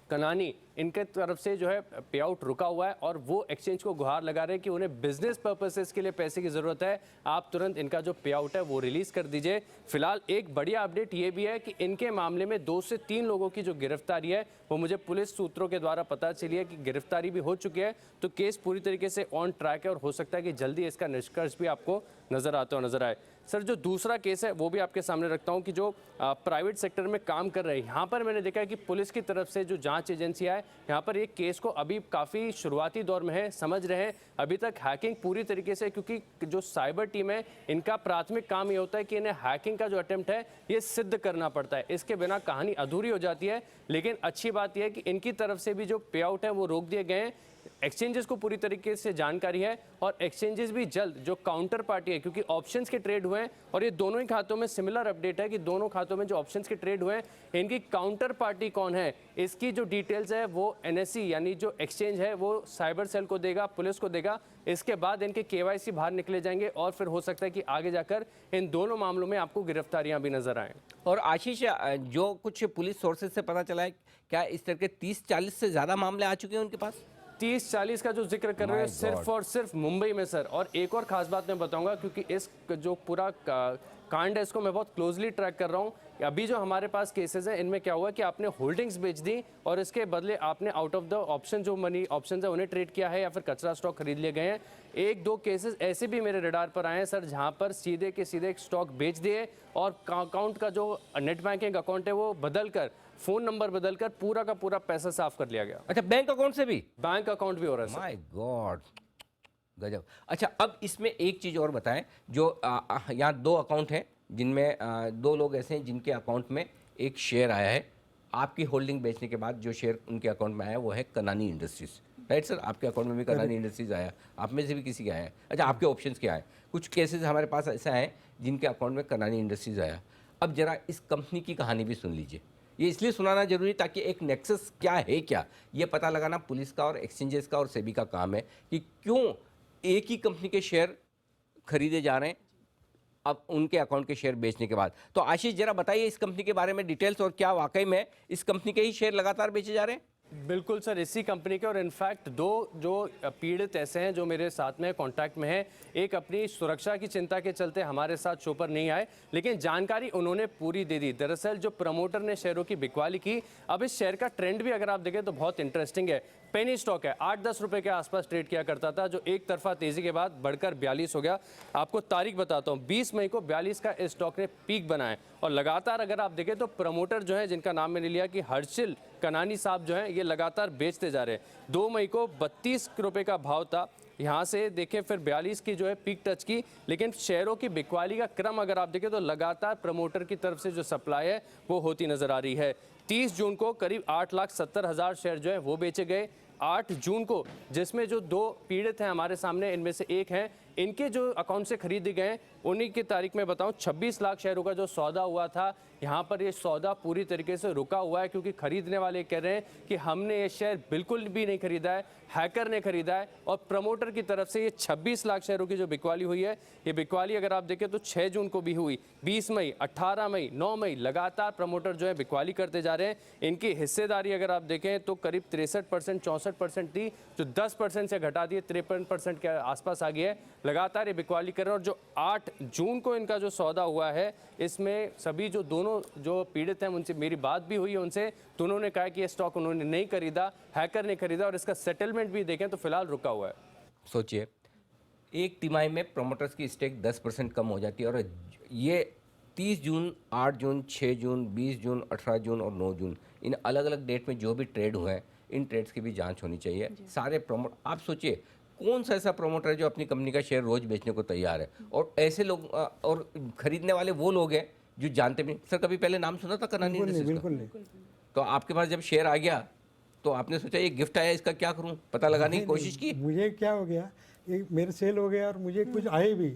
कनानी, इनके तरफ से जो है पे आउट रुका हुआ है और वो एक्सचेंज को गुहार लगा रहे हैं कि उन्हें बिजनेस पर्पसेस के लिए पैसे की ज़रूरत है, आप तुरंत इनका जो पे आउट है वो रिलीज़ कर दीजिए। फिलहाल एक बढ़िया अपडेट ये भी है कि इनके मामले में 2 से 3 लोगों की जो गिरफ्तारी है वो मुझे पुलिस सूत्रों के द्वारा पता चली है कि गिरफ्तारी भी हो चुकी है। तो केस पूरी तरीके से ऑन ट्रैक है और हो सकता है कि जल्दी इसका निष्कर्ष भी आपको नज़र आता हो नज़र आए। सर जो दूसरा केस है वो भी आपके सामने रखता हूं कि जो प्राइवेट सेक्टर में काम कर रहे हैं, यहाँ पर मैंने देखा है कि पुलिस की तरफ से जो जांच एजेंसियां है, यहाँ पर एक केस को अभी काफ़ी शुरुआती दौर में है, समझ रहे हैं। अभी तक हैकिंग पूरी तरीके से, क्योंकि जो साइबर टीम है इनका प्राथमिक काम ये होता है कि इन्हें हैकिंग का जो अटेम्प्ट है ये सिद्ध करना पड़ता है, इसके बिना कहानी अधूरी हो जाती है। लेकिन अच्छी बात यह है कि इनकी तरफ से भी जो पे आउट है वो रोक दिए गए हैं। एक्सचेंजेस को पूरी तरीके से जानकारी है और एक्सचेंजेस भी जल्द जो काउंटर पार्टी है, क्योंकि ऑप्शंस के ट्रेड हुए हैं और ये दोनों ही खातों में सिमिलर अपडेट है कि दोनों खातों में जो ऑप्शंस के ट्रेड हुए हैं, इनकी काउंटर पार्टी कौन है, इसकी जो डिटेल्स है वो एनएससी यानी जो एक्सचेंज है वो साइबर सेल को देगा, पुलिस को देगा। इसके बाद इनके केवाईसी बाहर निकले जाएंगे और फिर हो सकता है कि आगे जाकर इन दोनों मामलों में आपको गिरफ्तारियां भी नजर आएँ। और आशीष, जो कुछ पुलिस सोर्सेज से पता चला है, क्या इस तरह के 30-40 से ज़्यादा मामले आ चुके हैं उनके पास? 30-40 का जो जिक्र कर रहे हैं सिर्फ और सिर्फ मुंबई में सर। और एक और खास बात मैं बताऊंगा, क्योंकि इस जो पूरा कांड है इसको मैं बहुत क्लोजली ट्रैक कर रहा हूं। अभी जो हमारे पास केसेस हैं इनमें क्या हुआ कि आपने होल्डिंग्स बेच दी और इसके बदले आपने आउट ऑफ द ऑप्शन जो मनी ऑप्शन है उन्हें ट्रेड किया है या फिर कचरा स्टॉक खरीद लिए गए हैं। 1-2 केसेस ऐसे भी मेरे रडार पर आए हैं सर, जहां पर सीधे के सीधे एक स्टॉक बेच दिए और अकाउंट का जो नेट बैंकिंग अकाउंट है वो बदल कर, फोन नंबर बदलकर पूरा का पूरा पैसा साफ कर लिया गया। अच्छा, बैंक अकाउंट से भी? बैंक अकाउंट भी हो रहा है। माय गॉड, गजब। अच्छा, अब इसमें एक चीज़ और बताएं, जो यहाँ 2 अकाउंट हैं जिनमें 2 लोग ऐसे हैं जिनके अकाउंट में एक शेयर आया है। आपकी होल्डिंग बेचने के बाद जो शेयर उनके अकाउंट में आया वो है कनानी इंडस्ट्रीज़, राइट सर? आपके अकाउंट में भी कनानी इंडस्ट्रीज़ आया, आप में से भी किसी का आया है। अच्छा, आपके ऑप्शंस क्या है? कुछ केसेस हमारे पास ऐसा है जिनके अकाउंट में कनानी इंडस्ट्रीज़ आया। अब जरा इस कंपनी की कहानी भी सुन लीजिए। ये इसलिए सुनाना जरूरी ताकि एक नेक्सस क्या है, क्या ये पता लगाना पुलिस का और एक्सचेंजेस का और सेबी का काम है कि क्यों एक ही कंपनी के शेयर खरीदे जा रहे हैं अब उनके अकाउंट के शेयर बेचने के बाद। तो आशीष, जरा बताइए इस कंपनी के बारे में डिटेल्स, और क्या वाकई में इस कंपनी के ही शेयर लगातार बेचे जा रहे हैं? बिल्कुल सर, इसी कंपनी के। और इनफैक्ट 2 जो पीड़ित ऐसे हैं जो मेरे साथ में कांटेक्ट में हैं, एक अपनी सुरक्षा की चिंता के चलते हमारे साथ शो पर नहीं आए, लेकिन जानकारी उन्होंने पूरी दे दी। दरअसल जो प्रमोटर ने शेयरों की बिकवाली की, अब इस शेयर का ट्रेंड भी अगर आप देखें तो बहुत इंटरेस्टिंग है। पेनी स्टॉक है, 8-10 रुपए के आसपास ट्रेड किया करता था, जो एक तरफा तेजी के बाद बढ़कर 42 हो गया। आपको तारीख बताता हूँ, 20 मई को 42 का इस स्टॉक ने पीक बनाया और लगातार अगर आप देखें तो प्रमोटर जो है, जिनका नाम मैंने लिया कि हर्षिल कनानी साहब जो हैं, ये लगातार बेचते जा रहे हैं। 2 मई को 32 रुपए का भाव था, यहाँ से देखें फिर 42 की जो है पीक टच की। लेकिन शेयरों की बिकवाली का क्रम अगर आप देखें तो लगातार प्रमोटर की तरफ से जो सप्लाई है वो होती नजर आ रही है। 30 जून को करीब 8,70,000 शेयर जो है वो बेचे गए। 8 जून को, जिसमें जो 2 पीड़ित हैं हमारे सामने, इनमें से एक हैं, इनके जो अकाउंट से खरीदे गए उन्हीं की तारीख में बताऊं 26 लाख शेयरों का जो सौदा हुआ था, यहाँ पर ये सौदा पूरी तरीके से रुका हुआ है, क्योंकि खरीदने वाले कह रहे हैं कि हमने ये शेयर बिल्कुल भी नहीं खरीदा है, हैकर ने खरीदा है। और प्रमोटर की तरफ से ये 26 लाख शेयरों की जो बिकवाली हुई है, ये बिकवाली अगर आप देखें तो 6 जून को भी हुई, 20 मई, 18 मई, 9 मई, लगातार प्रमोटर जो है बिकवाली करते जा रहे हैं। इनकी हिस्सेदारी अगर आप देखें तो करीब 63%, 64% थी, जो 10% से घटा दिए 53% के आसपास आ गई है। लगातार ये बिकवाली कर रहे हैं। और जो 8 जून को इनका जो सौदा हुआ है, इसमें सभी जो दोनों जो पीड़ित हैं उनसे मेरी बात भी हुई है उनसे, तो उन्होंने कहा कि ये स्टॉक उन्होंने नहीं खरीदा, हैकर ने खरीदा, और इसका सेटलमेंट भी देखें तो फिलहाल रुका हुआ है। सोचिए, एक तिमाही में प्रोमोटर्स की स्टेक 10% कम हो जाती है, और ये 30 जून, 8 जून, 6 जून, 20 जून, 18 जून और 9 जून, इन अलग अलग डेट में जो भी ट्रेड हुए हैं, इन ट्रेड्स की भी जांच होनी चाहिए। सारे आप सोचिए कौन सा ऐसा प्रमोटर है जो अपनी कंपनी का शेयर रोज बेचने को तैयार है, और ऐसे लोग और खरीदने वाले वो लोग हैं जो जानते भी नहीं। सर कभी पहले नाम सुना था कनानी इंडस्ट्रीज का? बिल्कुल नहीं। तो आपके पास जब शेयर आ गया तो आपने सोचा ये गिफ्ट आया, इसका क्या करूं, पता लगाने की कोशिश की? मुझे क्या हो गया, ये मेरे सेल हो गया और मुझे कुछ आए भी,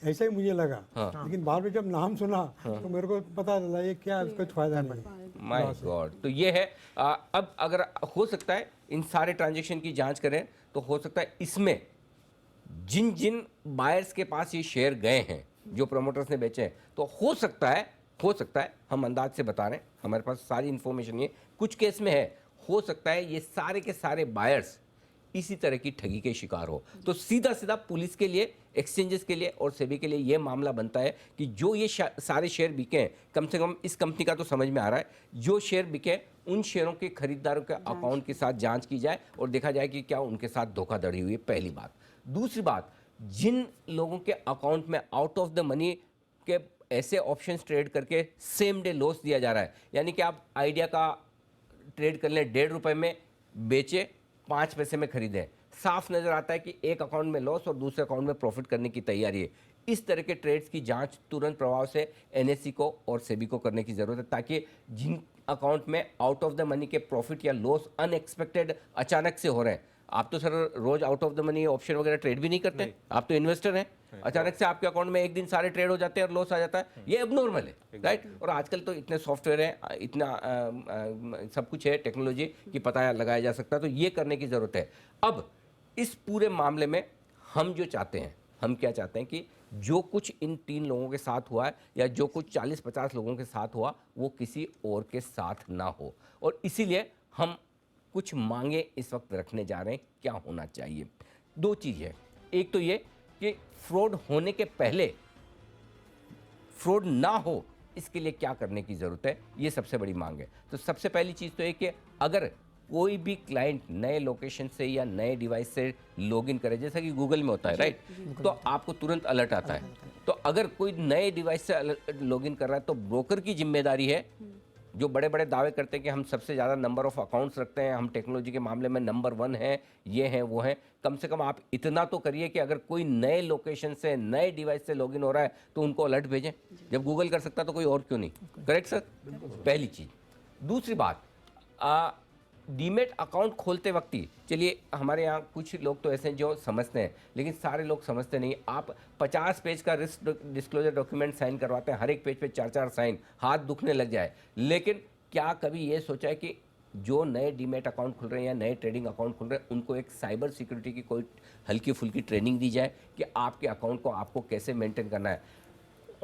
ऐसा ही मुझे लगा। लेकिन बाद में जब नाम सुना तो मेरे को पता चला ये क्या, कुछ फायदा नहीं। My God. तो ये है अब अगर हो सकता है इन सारे ट्रांजेक्शन की जांच करें तो हो सकता है इसमें जिन जिन बायर्स के पास ये शेयर गए हैं, जो प्रमोटर्स ने बेचे हैं, तो हो सकता है हम अंदाज से बता रहे हैं, हमारे पास सारी इन्फॉर्मेशन नहीं है, कुछ केस में है, हो सकता है ये सारे के सारे बायर्स इसी तरह की ठगी के शिकार हो। तो सीधा सीधा पुलिस के लिए, एक्सचेंजेस के लिए और सेबी के लिए ये मामला बनता है कि जो ये सारे शेयर बिके हैं, कम से कम इस कंपनी का तो समझ में आ रहा है, जो शेयर बिके उन शेयरों के खरीदारों के अकाउंट के साथ जांच की जाए और देखा जाए कि क्या उनके साथ धोखाधड़ी हुई है, पहली बात। दूसरी बात, जिन लोगों के अकाउंट में आउट ऑफ द मनी के ऐसे ऑप्शंस ट्रेड करके सेम डे लॉस दिया जा रहा है, यानी कि आप आइडिया का ट्रेड कर लें, 1.5 रुपये में बेचे 5 पैसे में खरीदें, साफ नजर आता है कि एक अकाउंट में लॉस और दूसरे अकाउंट में प्रॉफिट करने की तैयारी है। इस तरह के ट्रेड्स की जांच तुरंत प्रभाव से एनएसई को और सेबी को करने की जरूरत है, ताकि जिन अकाउंट में आउट ऑफ द मनी के प्रॉफिट या लॉस अनएक्सपेक्टेड अचानक से हो रहे हैं, आप तो सर रोज out of the money option वगैरह ट्रेड भी नहीं करते, आप तो इन्वेस्टर हैं, अचानक से आपके अकाउंट में एक दिन सारे ट्रेड हो जाते हैं और लॉस आ जाता है, ये एबनॉर्मल है, राइट। और आजकल तो इतने सॉफ्टवेयर हैं, इतना सब कुछ है टेक्नोलॉजी कि पता लगाया जा सकता है, तो ये करने की ज़रूरत है। अब इस पूरे मामले में हम जो चाहते हैं, हम क्या चाहते हैं कि जो कुछ इन 3 लोगों के साथ हुआ है या जो कुछ 40-50 लोगों के साथ हुआ वो किसी और के साथ ना हो, और इसीलिए हम कुछ मांगे इस वक्त रखने जा रहे हैं क्या होना चाहिए। 2 चीज़ है, एक तो ये कि फ्रॉड होने के पहले फ्रॉड ना हो इसके लिए क्या करने की ज़रूरत है, ये सबसे बड़ी मांग है। तो सबसे पहली चीज़ तो ये कि अगर कोई भी क्लाइंट नए लोकेशन से या नए डिवाइस से लॉगिन करे, जैसा कि गूगल में होता है, राइट, तो आपको तुरंत अलर्ट आता है। तो अगर कोई नए डिवाइस से लॉगिन कर रहा है तो ब्रोकर की जिम्मेदारी है, जो बड़े बड़े दावे करते हैं कि हम सबसे ज़्यादा नंबर ऑफ़ अकाउंट्स रखते हैं, हम टेक्नोलॉजी के मामले में नंबर 1 हैं, ये हैं वो हैं, कम से कम आप इतना तो करिए कि अगर कोई नए लोकेशन से नए डिवाइस से लॉगिन हो रहा है तो उनको अलर्ट भेजें। जब गूगल कर सकता तो कोई और क्यों नहीं, करेक्ट सर? पहली चीज़। दूसरी बात, डीमेट अकाउंट खोलते वक्त ही, चलिए हमारे यहाँ कुछ लोग तो ऐसे हैं जो समझते हैं, लेकिन सारे लोग समझते नहीं। आप 50 पेज का रिस्क डिस्क्लोजर डॉक्यूमेंट साइन करवाते हैं, हर एक पेज पे 4-4 साइन, हाथ दुखने लग जाए। लेकिन क्या कभी ये सोचा है कि जो नए डीमेट अकाउंट खुल रहे हैं या नए ट्रेडिंग अकाउंट खुल रहे हैं उनको एक साइबर सिक्योरिटी की कोई हल्की फुल्की ट्रेनिंग दी जाए कि आपके अकाउंट को आपको कैसे मेंटेन करना है।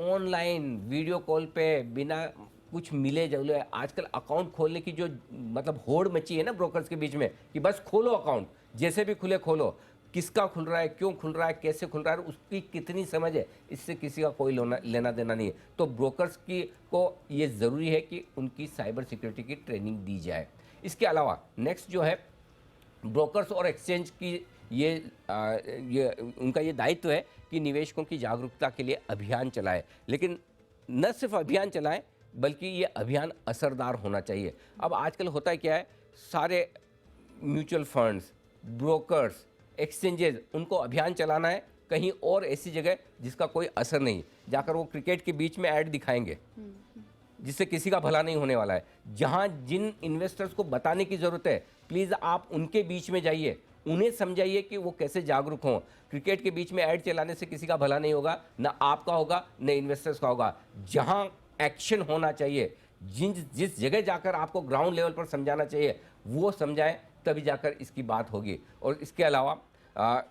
ऑनलाइन वीडियो कॉल पे बिना कुछ मिले जुले आजकल अकाउंट खोलने की जो मतलब होड़ मची है ना ब्रोकर्स के बीच में कि बस खोलो अकाउंट, जैसे भी खुले खोलो, किसका खुल रहा है, क्यों खुल रहा है, कैसे खुल रहा है, उसकी कितनी समझ है, इससे किसी का कोई लेना देना नहीं है। तो ब्रोकर्स को ये ज़रूरी है कि उनकी साइबर सिक्योरिटी की ट्रेनिंग दी जाए। इसके अलावा नेक्स्ट जो है, ब्रोकर्स और एक्सचेंज की ये उनका ये दायित्व है कि निवेशकों की जागरूकता के लिए अभियान चलाए, लेकिन न सिर्फ अभियान चलाएं बल्कि ये अभियान असरदार होना चाहिए। अब आजकल होता है क्या है, सारे म्यूचुअल फंड्स, ब्रोकर्स, एक्सचेंजेस, उनको अभियान चलाना है कहीं और ऐसी जगह जिसका कोई असर नहीं, जाकर वो क्रिकेट के बीच में ऐड दिखाएंगे जिससे किसी का भला नहीं होने वाला है। जहां जिन इन्वेस्टर्स को बताने की ज़रूरत है, प्लीज़ आप उनके बीच में जाइए, उन्हें समझाइए कि वो कैसे जागरूक हों। क्रिकेट के बीच में ऐड चलाने से किसी का भला नहीं होगा, ना आपका होगा न इन्वेस्टर्स का होगा। जहां एक्शन होना चाहिए, जिस जगह जाकर आपको ग्राउंड लेवल पर समझाना चाहिए वो समझाएं, तभी जाकर इसकी बात होगी। और इसके अलावा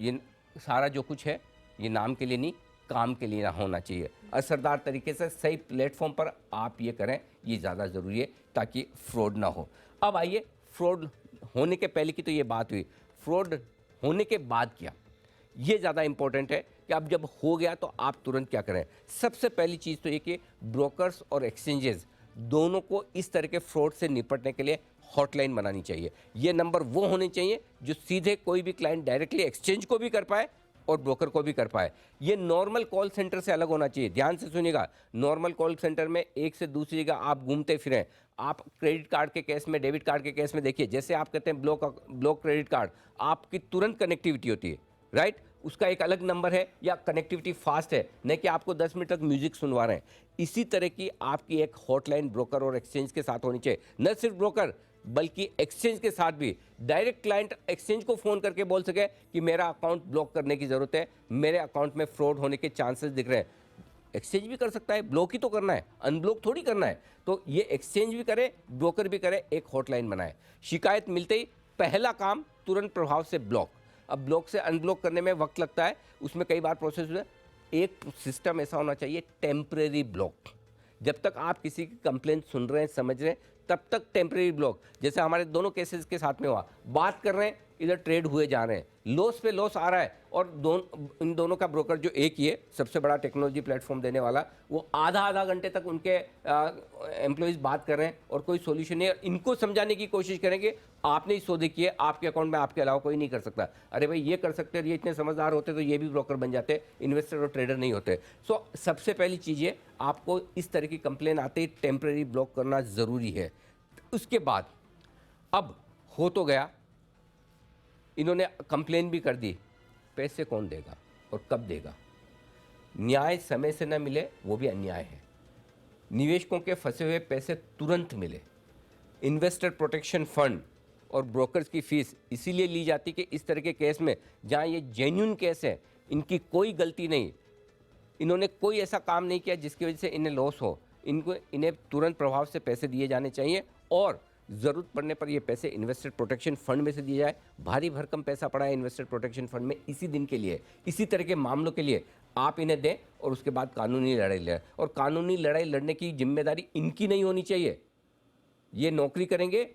ये सारा जो कुछ है ये नाम के लिए नहीं, काम के लिए होना चाहिए। असरदार तरीके से सही प्लेटफॉर्म पर आप ये करें, ये ज़्यादा ज़रूरी है ताकि फ्रॉड ना हो। अब आइए, फ्रॉड होने के पहले की तो ये बात हुई, फ्रॉड होने के बाद क्या, ये ज़्यादा इंपॉर्टेंट है कि अब जब हो गया तो आप तुरंत क्या करें। सबसे पहली चीज़ तो ये कि ब्रोकर्स और एक्सचेंजेस दोनों को इस तरह के फ्रॉड से निपटने के लिए हॉटलाइन बनानी चाहिए। ये नंबर वो होने चाहिए जो सीधे कोई भी क्लाइंट डायरेक्टली एक्सचेंज को भी कर पाए और ब्रोकर को भी कर पाए। ये नॉर्मल कॉल सेंटर से अलग होना चाहिए। ध्यान से सुनिएगा, नॉर्मल कॉल सेंटर में एक से दूसरी जगह आप घूमते फिरें। आप क्रेडिट कार्ड के केस में, डेबिट कार्ड के केस में देखिए, जैसे आप कहते हैं ब्लॉक क्रेडिट कार्ड, आपकी तुरंत कनेक्टिविटी होती है, राइट? उसका एक अलग नंबर है या कनेक्टिविटी फास्ट है, नहीं कि आपको 10 मिनट तक म्यूजिक सुनवा रहे हैं। इसी तरह की आपकी एक हॉटलाइन ब्रोकर और एक्सचेंज के साथ होनी चाहिए। न सिर्फ ब्रोकर बल्कि एक्सचेंज के साथ भी डायरेक्ट क्लाइंट एक्सचेंज को फ़ोन करके बोल सके कि मेरा अकाउंट ब्लॉक करने की ज़रूरत है, मेरे अकाउंट में फ्रॉड होने के चांसेस दिख रहे हैं। एक्सचेंज भी कर सकता है, ब्लॉक ही तो करना है, अनब्लॉक थोड़ी करना है। तो ये एक्सचेंज भी करे, ब्रोकर भी करे, एक हॉटलाइन बनाए। शिकायत मिलते ही पहला काम तुरंत प्रभाव से ब्लॉक। अब ब्लॉक से अनब्लॉक करने में वक्त लगता है, उसमें कई बार प्रोसेस हुआ। एक सिस्टम ऐसा होना चाहिए टेम्परेरी ब्लॉक। जब तक आप किसी की कंप्लेंट सुन रहे हैं, समझ रहे हैं, तब तक टेम्परेरी ब्लॉक। जैसे हमारे दोनों केसेस के साथ में हुआ, बात कर रहे हैं, इधर ट्रेड हुए जा रहे हैं, लॉस पे लॉस आ रहा है, और इन दोनों का ब्रोकर जो एक ही है, सबसे बड़ा टेक्नोलॉजी प्लेटफॉर्म देने वाला, वो आधा घंटे तक उनके एम्प्लॉइज़ बात कर रहे हैं और कोई सोल्यूशन नहीं है। इनको समझाने की कोशिश करेंगे, आपने ही सौदे किए, आपके अकाउंट में आपके अलावा कोई नहीं कर सकता। अरे भाई ये कर सकते हैं, ये इतने समझदार होते तो ये भी ब्रोकर बन जाते, इन्वेस्टर और ट्रेडर नहीं होते। सो सबसे पहली चीज़ ये, आपको इस तरह की कंप्लेन आते ही टेम्परेरी ब्लॉक करना ज़रूरी है। उसके बाद अब हो तो गया, इन्होंने कंप्लेन भी कर दी, पैसे कौन देगा और कब देगा? न्याय समय से न मिले वो भी अन्याय है। निवेशकों के फंसे हुए पैसे तुरंत मिले। इन्वेस्टर प्रोटेक्शन फंड और ब्रोकर्स की फीस इसीलिए ली जाती कि इस तरह के केस में, जहां ये जेन्युइन केस है, इनकी कोई गलती नहीं, इन्होंने कोई ऐसा काम नहीं किया जिसकी वजह से इन्हें लॉस हो, इन्हें तुरंत प्रभाव से पैसे दिए जाने चाहिए, और ज़रूरत पड़ने पर ये पैसे इन्वेस्टर प्रोटेक्शन फंड में से दिए जाए। भारी भरकम पैसा पड़ा है इन्वेस्टर प्रोटेक्शन फंड में इसी दिन के लिए, इसी तरह के मामलों के लिए। आप इन्हें दें और उसके बाद कानूनी लड़ाई लड़ें, और कानूनी लड़ाई लड़ने की जिम्मेदारी इनकी नहीं होनी चाहिए। ये नौकरी करेंगे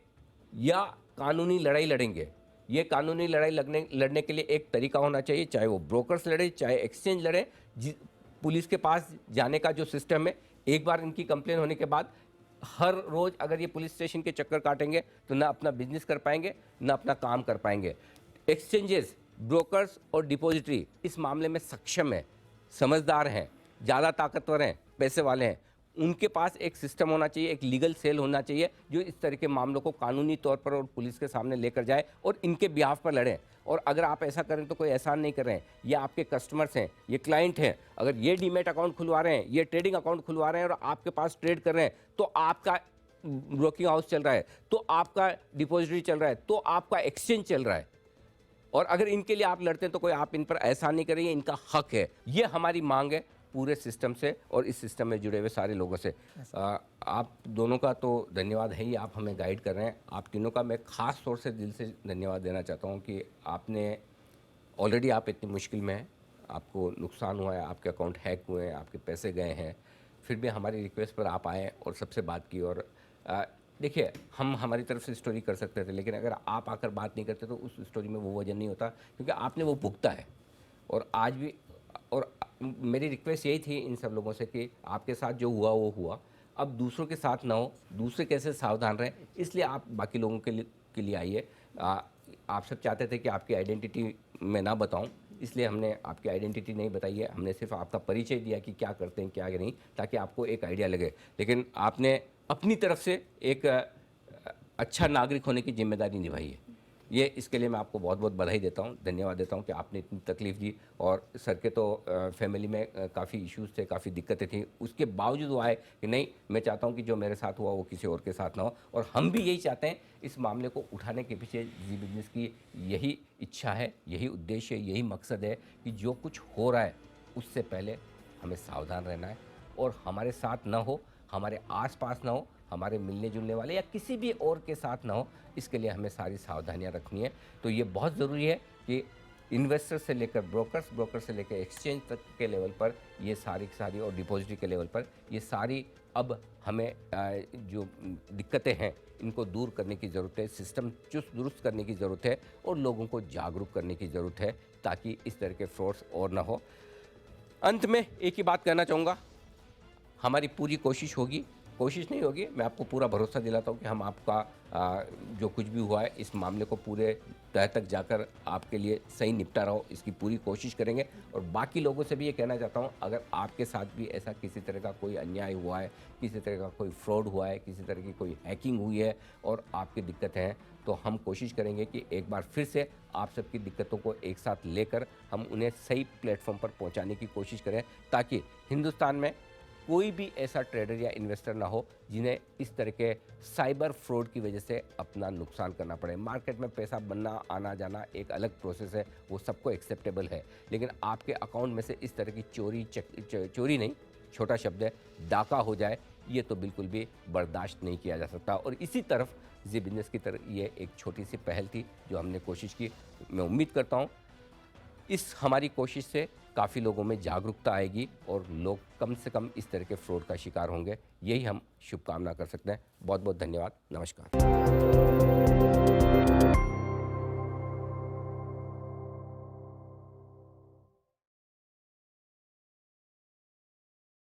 या कानूनी लड़ाई लड़ेंगे, ये कानूनी लड़ाई लड़ने के लिए एक तरीका होना चाहिए, चाहे वो ब्रोकर्स लड़े, चाहे एक्सचेंज लड़े। पुलिस के पास जाने का जो सिस्टम है, एक बार इनकी कंप्लेन होने के बाद हर रोज़ अगर ये पुलिस स्टेशन के चक्कर काटेंगे तो ना अपना बिजनेस कर पाएंगे, ना अपना काम कर पाएंगे। एक्सचेंजेस, ब्रोकर्स और डिपॉजिटरी इस मामले में सक्षम है, समझदार हैं, ज़्यादा ताकतवर हैं, पैसे वाले हैं। उनके पास एक सिस्टम होना चाहिए, एक लीगल सेल होना चाहिए जो इस तरह के मामलों को कानूनी तौर पर और पुलिस के सामने लेकर जाए और इनके बिहाफ पर लड़ें। और अगर आप ऐसा करें तो कोई एहसान नहीं कर रहे हैं, ये आपके कस्टमर्स हैं, ये क्लाइंट हैं। अगर ये डीमैट अकाउंट खुलवा रहे हैं, ये ट्रेडिंग अकाउंट खुलवा रहे हैं और आपके पास ट्रेड कर रहे हैं, तो आपका ब्रोकिंग हाउस चल रहा है, तो आपका डिपॉजिटरी चल रहा है, तो आपका एक्सचेंज चल रहा है। और अगर इनके लिए आप लड़ते हैं तो कोई आप इन पर एहसान नहीं करेंगे, इनका हक है। ये हमारी मांग है पूरे सिस्टम से और इस सिस्टम में जुड़े हुए सारे लोगों से। आप दोनों का तो धन्यवाद है ही, आप हमें गाइड कर रहे हैं। आप तीनों का मैं ख़ास तौर से दिल से धन्यवाद देना चाहता हूं कि आपने ऑलरेडी, आप इतनी मुश्किल में हैं, आपको नुकसान हुआ है, आपके अकाउंट हैक हुए हैं, आपके पैसे गए हैं, फिर भी हमारी रिक्वेस्ट पर आप आए और सबसे बात की। और देखिए, हम हमारी तरफ से स्टोरी कर सकते थे, लेकिन अगर आप आकर बात नहीं करते तो उस स्टोरी में वो वजन नहीं होता, क्योंकि आपने वो भुगता है। और आज भी, और मेरी रिक्वेस्ट यही थी इन सब लोगों से कि आपके साथ जो हुआ वो हुआ, अब दूसरों के साथ ना हो, दूसरे कैसे सावधान रहें, इसलिए आप बाकी लोगों के लिए आइए। आप सब चाहते थे कि आपकी आइडेंटिटी मैं ना बताऊं, इसलिए हमने आपकी आइडेंटिटी नहीं बताई है, हमने सिर्फ आपका परिचय दिया कि क्या करते हैं क्या नहीं, ताकि आपको एक आइडिया लगे। लेकिन आपने अपनी तरफ से एक अच्छा नागरिक होने की जिम्मेदारी निभाई है। ये इसके लिए मैं आपको बहुत बहुत बधाई देता हूँ, धन्यवाद देता हूँ कि आपने इतनी तकलीफ़ दी। और सर के तो फैमिली में काफ़ी इश्यूज़ थे, काफ़ी दिक्कतें थी, उसके बावजूद वो आए कि नहीं, मैं चाहता हूँ कि जो मेरे साथ हुआ वो किसी और के साथ ना हो। और हम भी यही चाहते हैं, इस मामले को उठाने के पीछे जी बिजनेस की यही इच्छा है, यही उद्देश्य है, यही मकसद है कि जो कुछ हो रहा है उससे पहले हमें सावधान रहना है, और हमारे साथ ना हो, हमारे आसपास ना हो, हमारे मिलने जुलने वाले या किसी भी और के साथ ना हो, इसके लिए हमें सारी सावधानियां रखनी है। तो ये बहुत ज़रूरी है कि इन्वेस्टर से लेकर ब्रोकर्स, ब्रोकर से लेकर एक्सचेंज तक के लेवल पर ये सारी और डिपॉजिटरी के लेवल पर ये सारी अब हमें जो दिक्कतें हैं इनको दूर करने की ज़रूरत है, सिस्टम चुस्त दुरुस्त करने की ज़रूरत है और लोगों को जागरूक करने की ज़रूरत है, ताकि इस तरह के फ्रॉड्स और ना हो। अंत में एक ही बात कहना चाहूँगा, हमारी पूरी कोशिश होगी कोशिश नहीं होगी, मैं आपको पूरा भरोसा दिलाता हूँ कि हम आपका जो कुछ भी हुआ है इस मामले को पूरे तह तक जाकर आपके लिए सही निपटारा हो, इसकी पूरी कोशिश करेंगे। और बाकी लोगों से भी ये कहना चाहता हूँ, अगर आपके साथ भी ऐसा किसी तरह का कोई अन्याय हुआ है, किसी तरह का कोई फ्रॉड हुआ है, किसी तरह की कोई हैकिंग हुई है और आपकी दिक्कतें हैं, तो हम कोशिश करेंगे कि एक बार फिर से आप सबकी दिक्कतों को एक साथ लेकर हम उन्हें सही प्लेटफॉर्म पर पहुंचाने की कोशिश करें, ताकि हिंदुस्तान में कोई भी ऐसा ट्रेडर या इन्वेस्टर ना हो जिन्हें इस तरह के साइबर फ्रॉड की वजह से अपना नुकसान करना पड़े। मार्केट में पैसा बनना आना जाना एक अलग प्रोसेस है, वो सबको एक्सेप्टेबल है, लेकिन आपके अकाउंट में से इस तरह की चोरी नहीं, छोटा शब्द है, डाका हो जाए, ये तो बिल्कुल भी बर्दाश्त नहीं किया जा सकता। और इसी तरफ जी बिजनेस की तरफ ये एक छोटी सी पहल थी जो हमने कोशिश की। मैं उम्मीद करता हूँ इस हमारी कोशिश से काफ़ी लोगों में जागरूकता आएगी और लोग कम से कम इस तरह के फ्रॉड का शिकार होंगे। यही हम शुभकामना कर सकते हैं। बहुत बहुत धन्यवाद। नमस्कार।